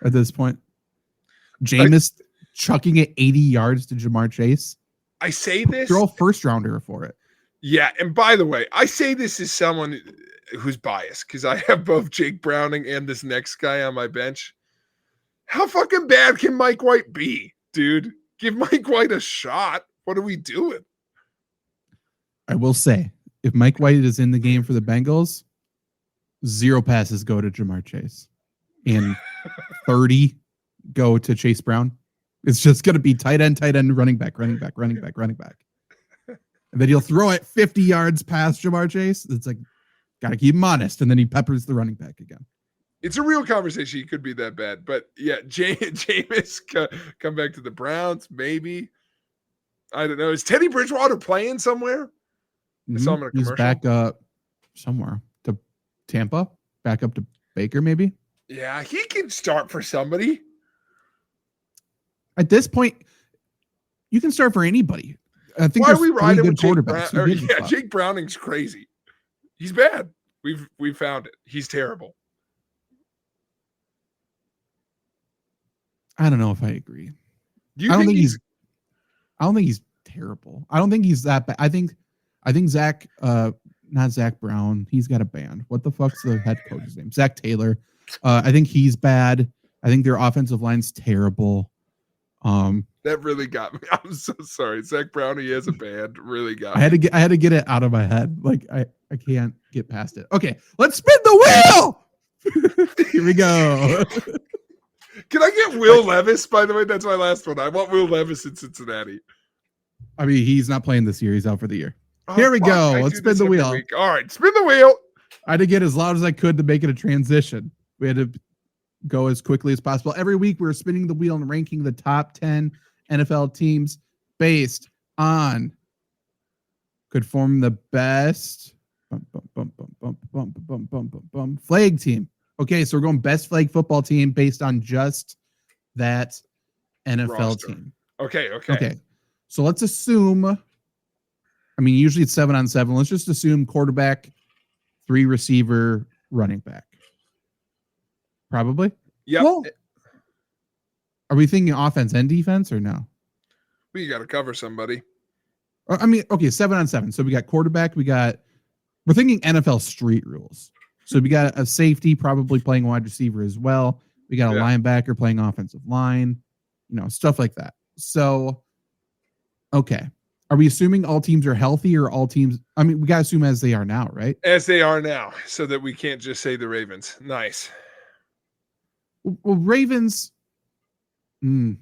at this point. Jameis chucking it 80 yards to Jamar Chase. I say this. Throw a first rounder for it. Yeah, and by the way, I say this as someone who's biased because I have both Jake Browning and this next guy on my bench. How fucking bad can Mike White be, dude? Give Mike White a shot. What are we doing? I will say, if Mike White is in the game for the Bengals, 0 passes go to Jamar Chase, and 30 go to Chase Brown. It's just going to be tight end, running back. And then he'll throw it 50 yards past Jamar Chase. It's like, got to keep him honest. And then he peppers the running back again. It's a real conversation. He could be that bad. But yeah, Jameis come back to the Browns, maybe. I don't know. Is Teddy Bridgewater playing somewhere? I saw him in a commercial. He's back up somewhere to Tampa, back up to Baker, maybe. Yeah, he can start for somebody. At this point, you can start for anybody. I think why are we riding with Jake quarterbacks. Jake Browning's crazy. He's bad. We've found it. He's terrible. I don't know if I agree. I don't think he's terrible. I don't think he's that bad. I think Zach, not Zach Brown. He's got a band. What the fuck's the head coach's name? Zach Taylor. I think he's bad. I think their offensive line's terrible. That really got me. I'm so sorry. Zach Brown, he has a band. Really got me. I had to get it out of my head. Like I can't get past it. Okay, let's spin the wheel. Here we go. Can I get Will Levis, by the way? That's my last one. I want Will Levis in Cincinnati. I mean, he's not playing this year. He's out for the year. Here we go. Let's spin the wheel. Week. All right, spin the wheel. I had to get as loud as I could to make it a transition. We had to go as quickly as possible. Every week, we're spinning the wheel and ranking the top 10 NFL teams based on could form the best flag team. Okay, so we're going best flag football team based on just that NFL roster. Team. Okay. So let's assume, I mean, usually it's 7-on-7. Let's just assume quarterback, 3 receiver, running back. Probably. Yeah. Well, are we thinking offense and defense or no? We got to cover somebody. I mean, okay, 7-on-7. So we got quarterback. We're thinking NFL street rules. So we got a safety probably playing wide receiver as well. We got a linebacker playing offensive line, stuff like that. So, okay. Are we assuming all teams are healthy or all teams? I mean, we got to assume as they are now, right? As they are now, so that we can't just say the Ravens. Nice. Well, Ravens. Is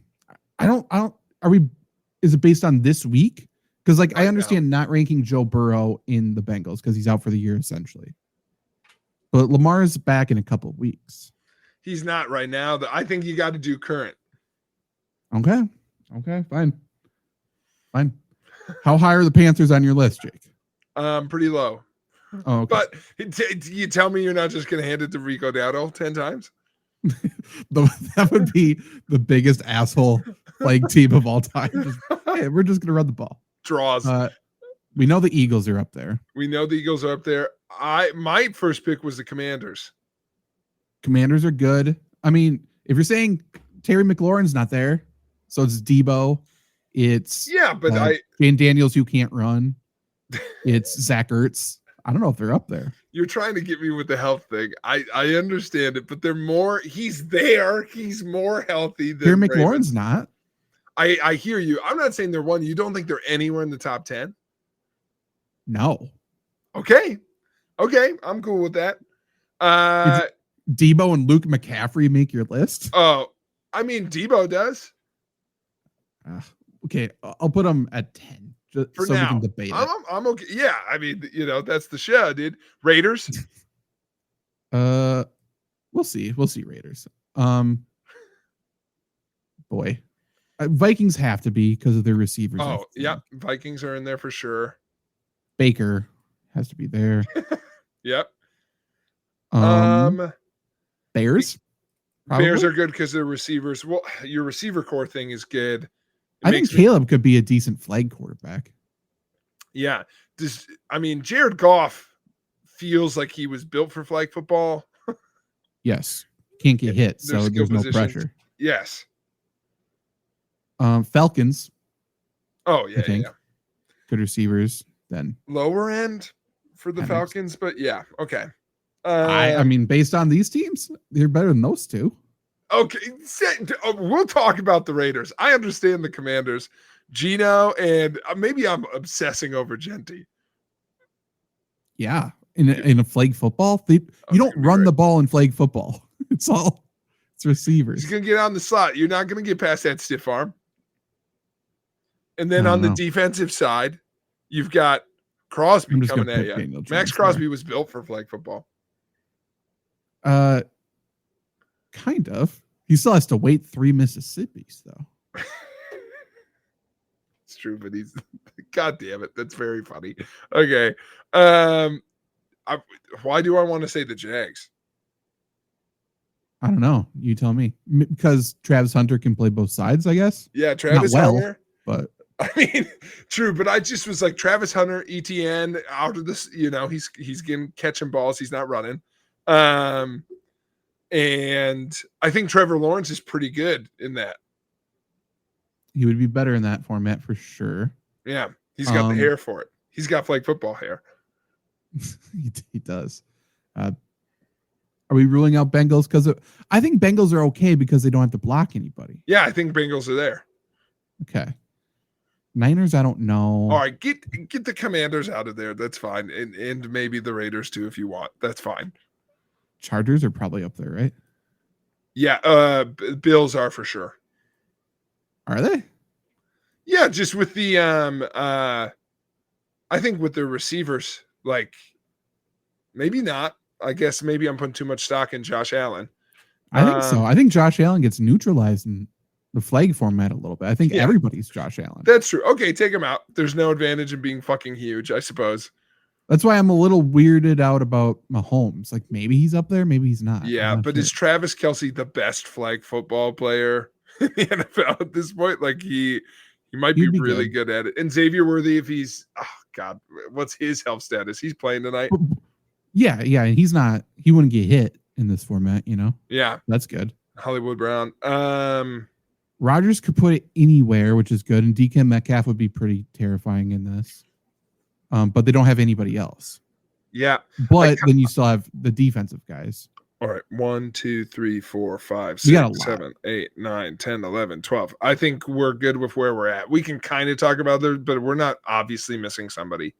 it based on this week? Because I understand not ranking Joe Burrow in the Bengals because he's out for the year essentially. But Lamar is back in a couple of weeks. He's not right now. I think you got to do current. Okay, fine. How high are the Panthers on your list, Jake? Pretty low. Oh, okay. But you tell me you're not just going to hand it to Rico Dowdle 10 times? That would be the biggest asshole flag team of all time. Hey, we're just going to run the ball. Draws. We know the Eagles are up there. My first pick was the Commanders. Commanders are good. I mean, if you're saying Terry McLaurin's not there, so it's Debo. It's Jane Daniels who can't run. It's Zach Ertz. I don't know if they're up there. You're trying to get me with the health thing. I understand it, but he's there. He's more healthy than Terry McLaurin's not. I hear you. I'm not saying they're one. You don't think they're anywhere in the top 10? No. Okay. I'm cool with that. Debo and Luke McCaffrey make your list? Oh, I mean, Debo does. Okay, I'll put them at 10 just for so now. We can debate it. I'm okay. Yeah, I mean, that's the show, dude. Raiders. We'll see Raiders. Boy, Vikings have to be because of their receivers. Oh, yeah, Vikings are in there for sure. Baker has to be there. Yep. Bears. Probably. Bears are good because they're receivers. Well, your receiver core thing is good. I think Caleb could be a decent flag quarterback. Yeah. Jared Goff feels like he was built for flag football. Yes. Can't get hit, so skill there's no positions. pressure. Yes. Falcons, Oh, I yeah, think. yeah. Good receivers then. Lower end for the Penix. Falcons, but yeah, okay. I mean, based on these teams, they're better than those two. Okay, we'll talk about the Raiders. I understand the Commanders, Gino, and maybe I'm obsessing over Genty. Yeah, in a flag football, you don't run the ball in flag football. It's receivers. He's gonna get on the slot. You're not gonna get past that stiff arm. And then on the defensive side, you've got Crosby coming at you. Max Crosby was built for flag football. Kind of. He still has to wait 3 Mississippis, though. It's true, but he's God damn it. That's very funny. Okay. Why do I want to say the Jags? I don't know. You tell me. Because Travis Hunter can play both sides, I guess. Yeah, Travis Hunter. But I mean, true, but I just was like Travis Hunter, ETN out of this, he's getting catching balls, he's not running. And I think Trevor Lawrence is pretty good in that. He would be better in that format for sure. Yeah, he's got the hair for it. He's got flag football hair. He does. Are we ruling out Bengals? Because I think Bengals are okay because they don't have to block anybody. Yeah, I think Bengals are there. Okay. Niners, I don't know. All right, get the Commanders out of there. That's fine. And maybe the Raiders too if you want. That's fine. Chargers are probably up there, right? Yeah, Bills are for sure. Are they? Yeah, just with the I think with the receivers, like maybe not. I guess maybe I'm putting too much stock in Josh Allen. I think so. I think Josh Allen gets neutralized in the flag format a little bit. I think everybody's Josh Allen. That's true. Okay, take him out. There's no advantage in being fucking huge, I suppose. That's why I'm a little weirded out about Mahomes. Like maybe he's up there, maybe he's not. Yeah, but is Travis Kelce the best flag football player in the NFL at this point? Like he might be really good at it. And Xavier Worthy, if he's what's his health status? He's playing tonight. Yeah, and he wouldn't get hit in this format, Yeah. That's good. Hollywood Brown. Rodgers could put it anywhere, which is good, and DK Metcalf would be pretty terrifying in this. But they don't have anybody else. Yeah. But then you still have the defensive guys. All right. 1, 2, 3, 4, 5, 6, 7, 8, 9, 10, 11, 12. I think we're good with where we're at. We can kind of talk about it, but we're not obviously missing somebody.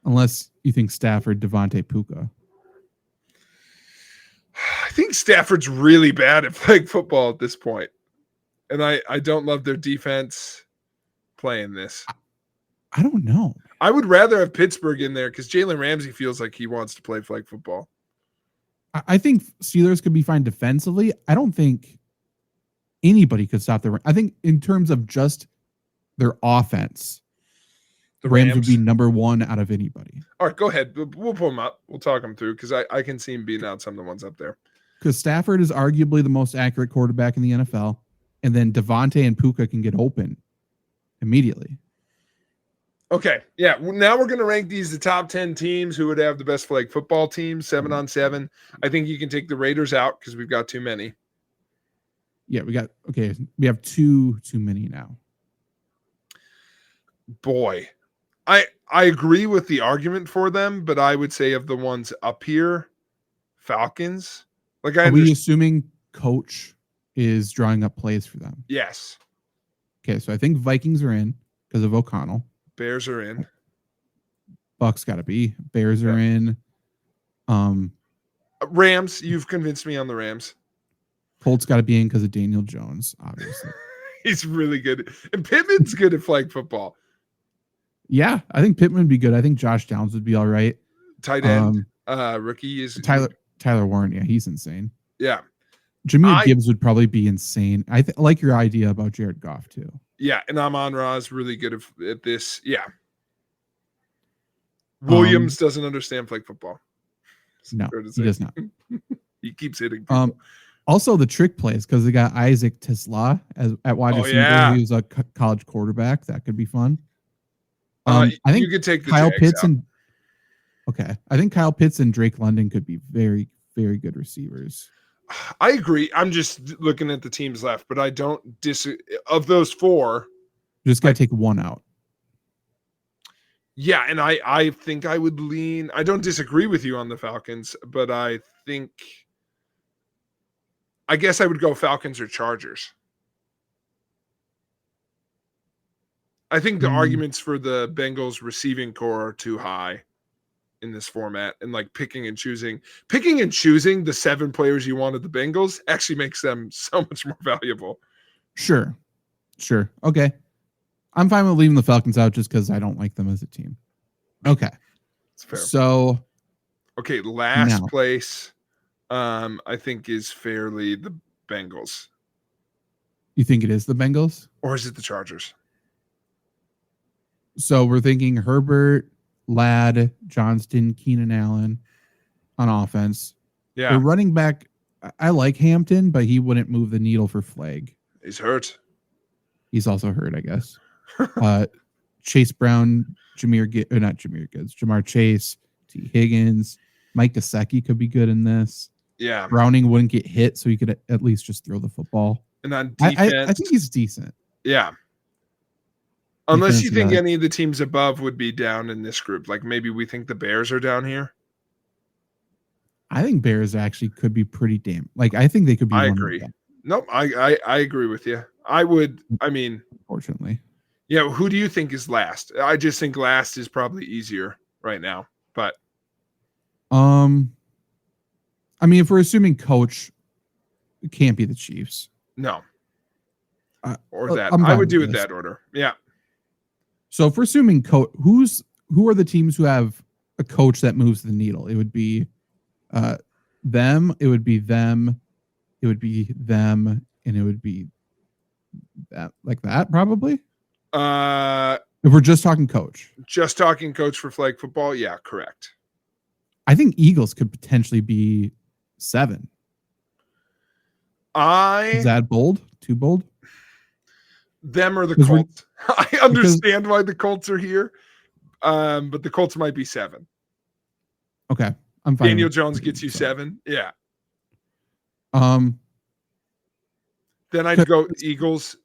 Unless you think Stafford, Devontae, Puka. I think Stafford's really bad at flag football at this point. And I don't love their defense playing this. I don't know. I would rather have Pittsburgh in there because Jalen Ramsey feels like he wants to play flag football. I think Steelers could be fine defensively. I don't think anybody could stop their. I think in terms of just their offense, the Rams would be number one out of anybody. All right, go ahead. We'll pull them up. We'll talk them through because I can see him beating out some of the ones up there. Because Stafford is arguably the most accurate quarterback in the NFL, and then Devontae and Puka can get open immediately. Okay, yeah. Now we're going to rank these the top 10 teams who would have the best flag football teams, 7-on-7. I think you can take the Raiders out because we've got too many. Yeah, we have too many now. Boy, I agree with the argument for them, but I would say of the ones up here, Falcons. Like, Are we assuming coach is drawing up plays for them? Yes. Okay, so I think Vikings are in because of O'Connell. Bears are in. Bucks got to be. Bears are in. Rams, you've convinced me on the Rams. Colts got to be in because of Daniel Jones, obviously. He's really good. And Pittman's good at flag football. Yeah, I think Pittman would be good. I think Josh Downs would be all right. Tight end. Rookie is Tyler Warren. Yeah, he's insane. Yeah. Jameer Gibbs would probably be insane. I like your idea about Jared Goff too. Yeah, and Amon-Ra is really good at this. Yeah. Williams doesn't understand flag football. No, he does not. He keeps hitting people. Also, the trick plays because they got Isaac Tesla at wide receiver. Yeah. He was a college quarterback. That could be fun. I think you could take the Kyle Jags Pitts out. I think Kyle Pitts and Drake London could be very, very good receivers. I agree. I'm just looking at the teams left, but I don't of those four. Just got to take one out. Yeah, and I think I would lean. I don't disagree with you on the Falcons, but I guess I would go Falcons or Chargers. I think the arguments for the Bengals receiving core are too high in this format, and like picking and choosing the 7 players you wanted the Bengals actually makes them so much more valuable. Sure. Okay. I'm fine with leaving the Falcons out just because I don't like them as a team. Okay. It's fair. So, okay, last place, I think is fairly the Bengals. You think it is the Bengals? Or is it the Chargers? So we're thinking Herbert, Ladd, Johnston, Keenan Allen on offense. Yeah. The running back, I like Hampton, but he wouldn't move the needle for Flag. He's hurt. He's also hurt, I guess. Chase Brown, Jamar Chase, T. Higgins, Mike Gesicki could be good in this. Yeah. Browning wouldn't get hit, so he could at least just throw the football. And on defense, I think he's decent. Yeah. Unless you think any of the teams above would be down in this group. Like maybe we think the Bears are down here. I think Bears actually could be pretty damn. Like I think they could be. I agree. Nope. I agree with you. Unfortunately. Yeah. Who do you think is last? I just think last is probably easier right now. But if we're assuming coach, it can't be the Chiefs. No. I would do it that order. Yeah. So if we're assuming coach, who are the teams who have a coach that moves the needle? It would be them. It would be them. It would be them, and it would be that like that probably. If we're just talking coach for flag football, yeah, correct. I think Eagles could potentially be 7. Is that bold? Too bold? Them or the Colts. I understand why the Colts are here, but the Colts might be 7. Okay, I'm fine. Daniel Jones gets you 7. Yeah. Then I'd go Eagles.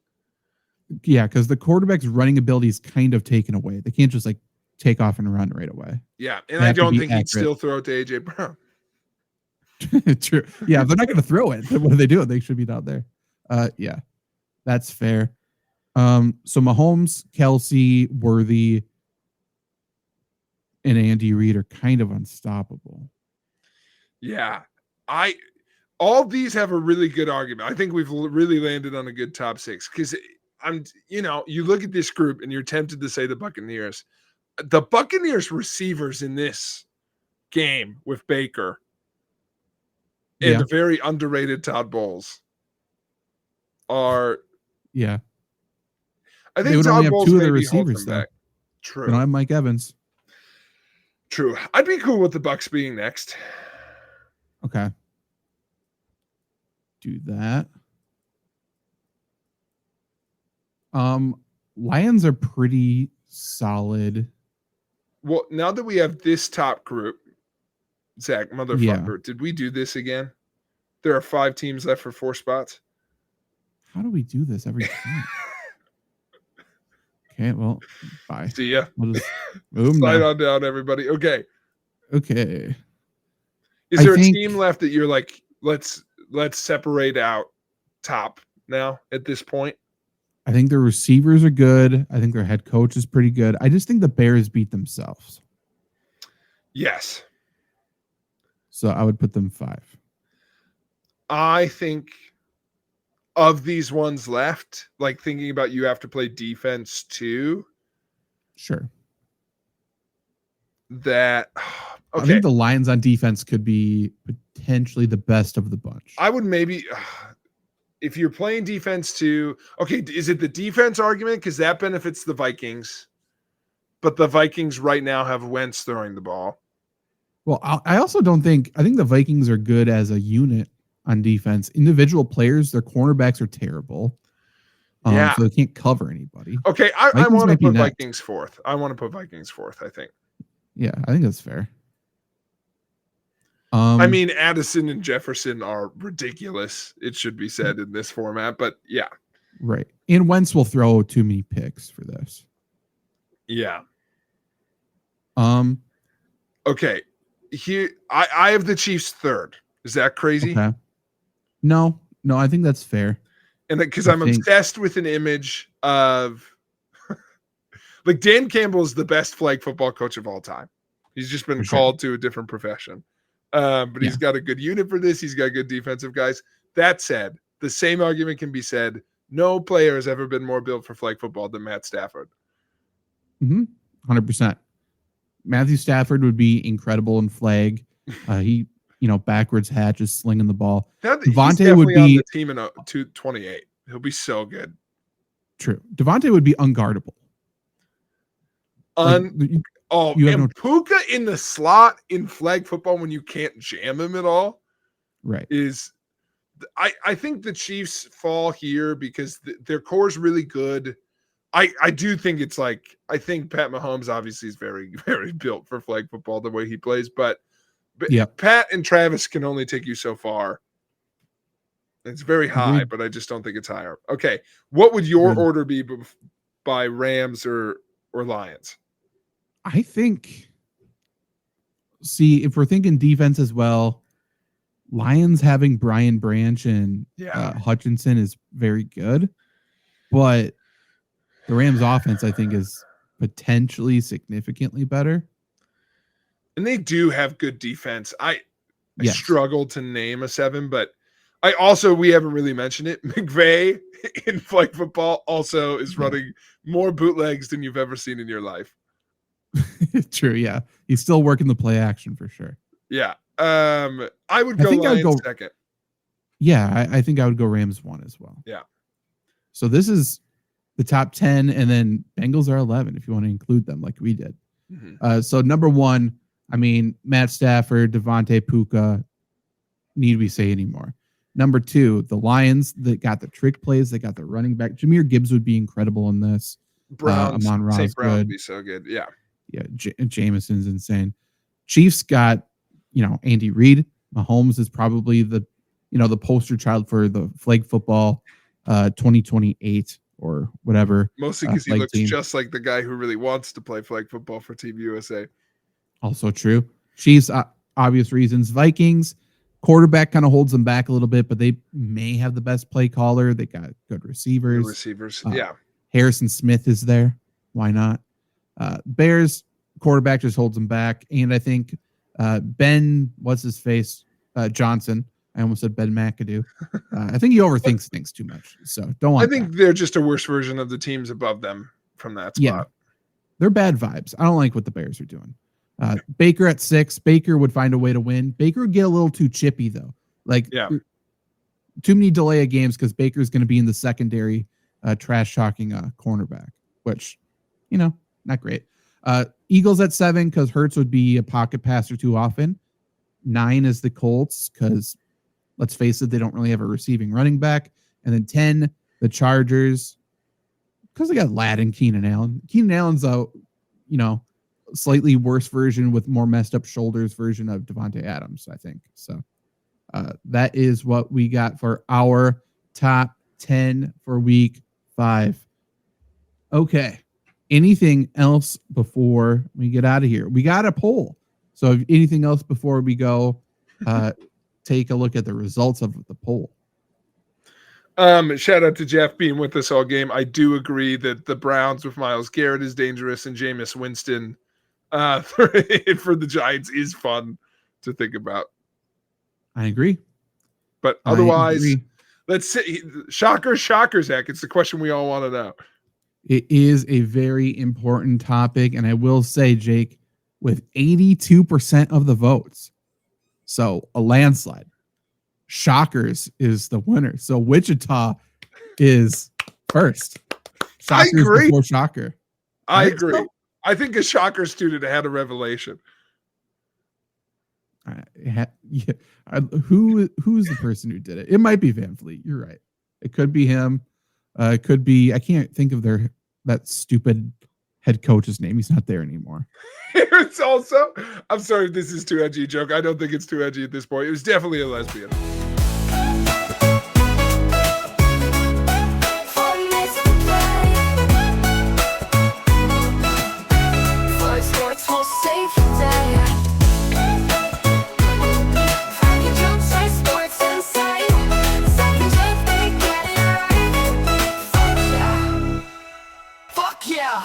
Yeah, because the quarterback's running ability is kind of taken away. They can't just like take off and run right away. Yeah, and I don't think he'd still throw it to AJ Brown. True. Yeah, if they're not going to throw it, then what are they doing? They should be down there. Yeah, that's fair. So Mahomes, Kelsey, Worthy, and Andy Reid are kind of unstoppable. Yeah, all these have a really good argument. I think we've really landed on a good top 6 because you look at this group and you're tempted to say the Buccaneers. The Buccaneers receivers in this game with Baker and the very underrated Todd Bowles are. Yeah. I think Todd Bowles have 2 of the receivers back. True. They don't have Mike Evans. True. I'd be cool with the Bucs being next. Okay. Do that. Lions are pretty solid. Well, now that we have this top group, Zach, motherfucker, did we do this again? There are 5 teams left for 4 spots. How do we do this every time? Okay, well, bye. See ya. We'll just move slide on down, everybody. Okay. Is there a team left that you're like, let's separate out top now at this point? I think their receivers are good. I think their head coach is pretty good. I just think the Bears beat themselves. Yes. So I would put them 5. I think of these ones left, like thinking about you have to play defense too. Sure. Okay. I think the Lions on defense could be potentially the best of the bunch. I would maybe, if you're playing defense too, okay, is it the defense argument? Because that benefits the Vikings, but the Vikings right now have Wentz throwing the ball. Well, I also don't think, I think the Vikings are good as a unit on defense. Individual players, their cornerbacks are terrible. So they can't cover anybody. Okay, I want to put Vikings 4th. I think. Yeah, I think that's fair. I mean, Addison and Jefferson are ridiculous. It should be said in this format, but yeah. Right. And Wentz will throw too many picks for this. Yeah. Um. Okay. Here, I have the Chiefs third. Is that crazy? Okay. No, I think that's fair. And because I'm obsessed with an image of like Dan Campbell is the best flag football coach of all time. He's just been called to a different profession. But he's got a good unit for this. He's got good defensive guys. That said, the same argument can be said. No player has ever been more built for flag football than Matt Stafford. 100%. Matthew Stafford would be incredible in flag. He, backwards hatch is slinging the ball. Devontae would be on the team in 228. He'll be so good. True. Devontae would be unguardable. Puka in the slot in flag football when you can't jam him at all. Right. I think the Chiefs fall here because their core is really good. I do think I think Pat Mahomes obviously is very, very built for flag football the way he plays, but Pat and Travis can only take you so far. It's very high, but I just don't think it's higher. Okay. What would your order be by Rams or Lions? I think, if we're thinking defense as well, Lions having Brian Branch and Hutchinson is very good, but the Rams offense, I think, is potentially significantly better. And they do have good defense. I struggle to name a 7, but we haven't really mentioned it. McVay in flag football also is running more bootlegs than you've ever seen in your life. True, yeah. He's still working the play action for sure. Yeah. I would go Lions second. Yeah, I think I would go Rams 1 as well. Yeah. So this is the top 10, and then Bengals are 11 if you want to include them like we did. So number 1, I mean, Matt Stafford, Devontae, Puka, need we say anymore? Number 2, the Lions that got the trick plays, they got the running back. Jahmyr Gibbs would be incredible in this. Amon-Ra would be so good. Yeah. Yeah, Jameson's insane. Chiefs got, Andy Reid. Mahomes is probably the poster child for the flag football 2028 or whatever. Mostly because he looks just like the guy who really wants to play flag football for Team USA. Also true. Chiefs, obvious reasons. Vikings, quarterback kind of holds them back a little bit, but they may have the best play caller. They got good receivers. Harrison Smith is there. Why not? Bears, quarterback just holds them back. And I think Ben, Johnson. I almost said Ben McAdoo. I think he overthinks things too much. So don't want they're just a worse version of the teams above them from that spot. Yeah. They're bad vibes. I don't like what the Bears are doing. Baker at 6. Baker would find a way to win. Baker would get a little too chippy, though. Too many delay of games because Baker's going to be in the secondary trash-talking cornerback, which, not great. Eagles at 7 because Hurts would be a pocket passer too often. 9 is the Colts because, let's face it, they don't really have a receiving running back. And then 10, the Chargers, because they got Ladd and Keenan Allen. Keenan Allen's a, slightly worse version with more messed up shoulders version of Devontae Adams, I think. So that is what we got for our top 10 for week 5. Okay. Anything else before we get out of here? We got a poll. So if anything else before we go, take a look at the results of the poll. Shout out to Jeff being with us all game. I do agree that the Browns with Myles Garrett is dangerous and Jameis Winston for the Giants is fun to think about. I agree. But otherwise, let's see. Shocker, Zach. It's the question we all want to know. It is a very important topic. And I will say, Jake, with 82% of the votes, so a landslide, Shockers is the winner. So Wichita is first. Shockers I agree. Before Shocker. I agree. So? I think a Shocker student had a revelation. Who's the person who did it? It might be Van Fleet. You're right. It could be him. It could be. I can't think of that stupid head coach's name. He's not there anymore. It's also, I'm sorry if this is too edgy a joke. I don't think it's too edgy at this point. It was definitely a lesbian.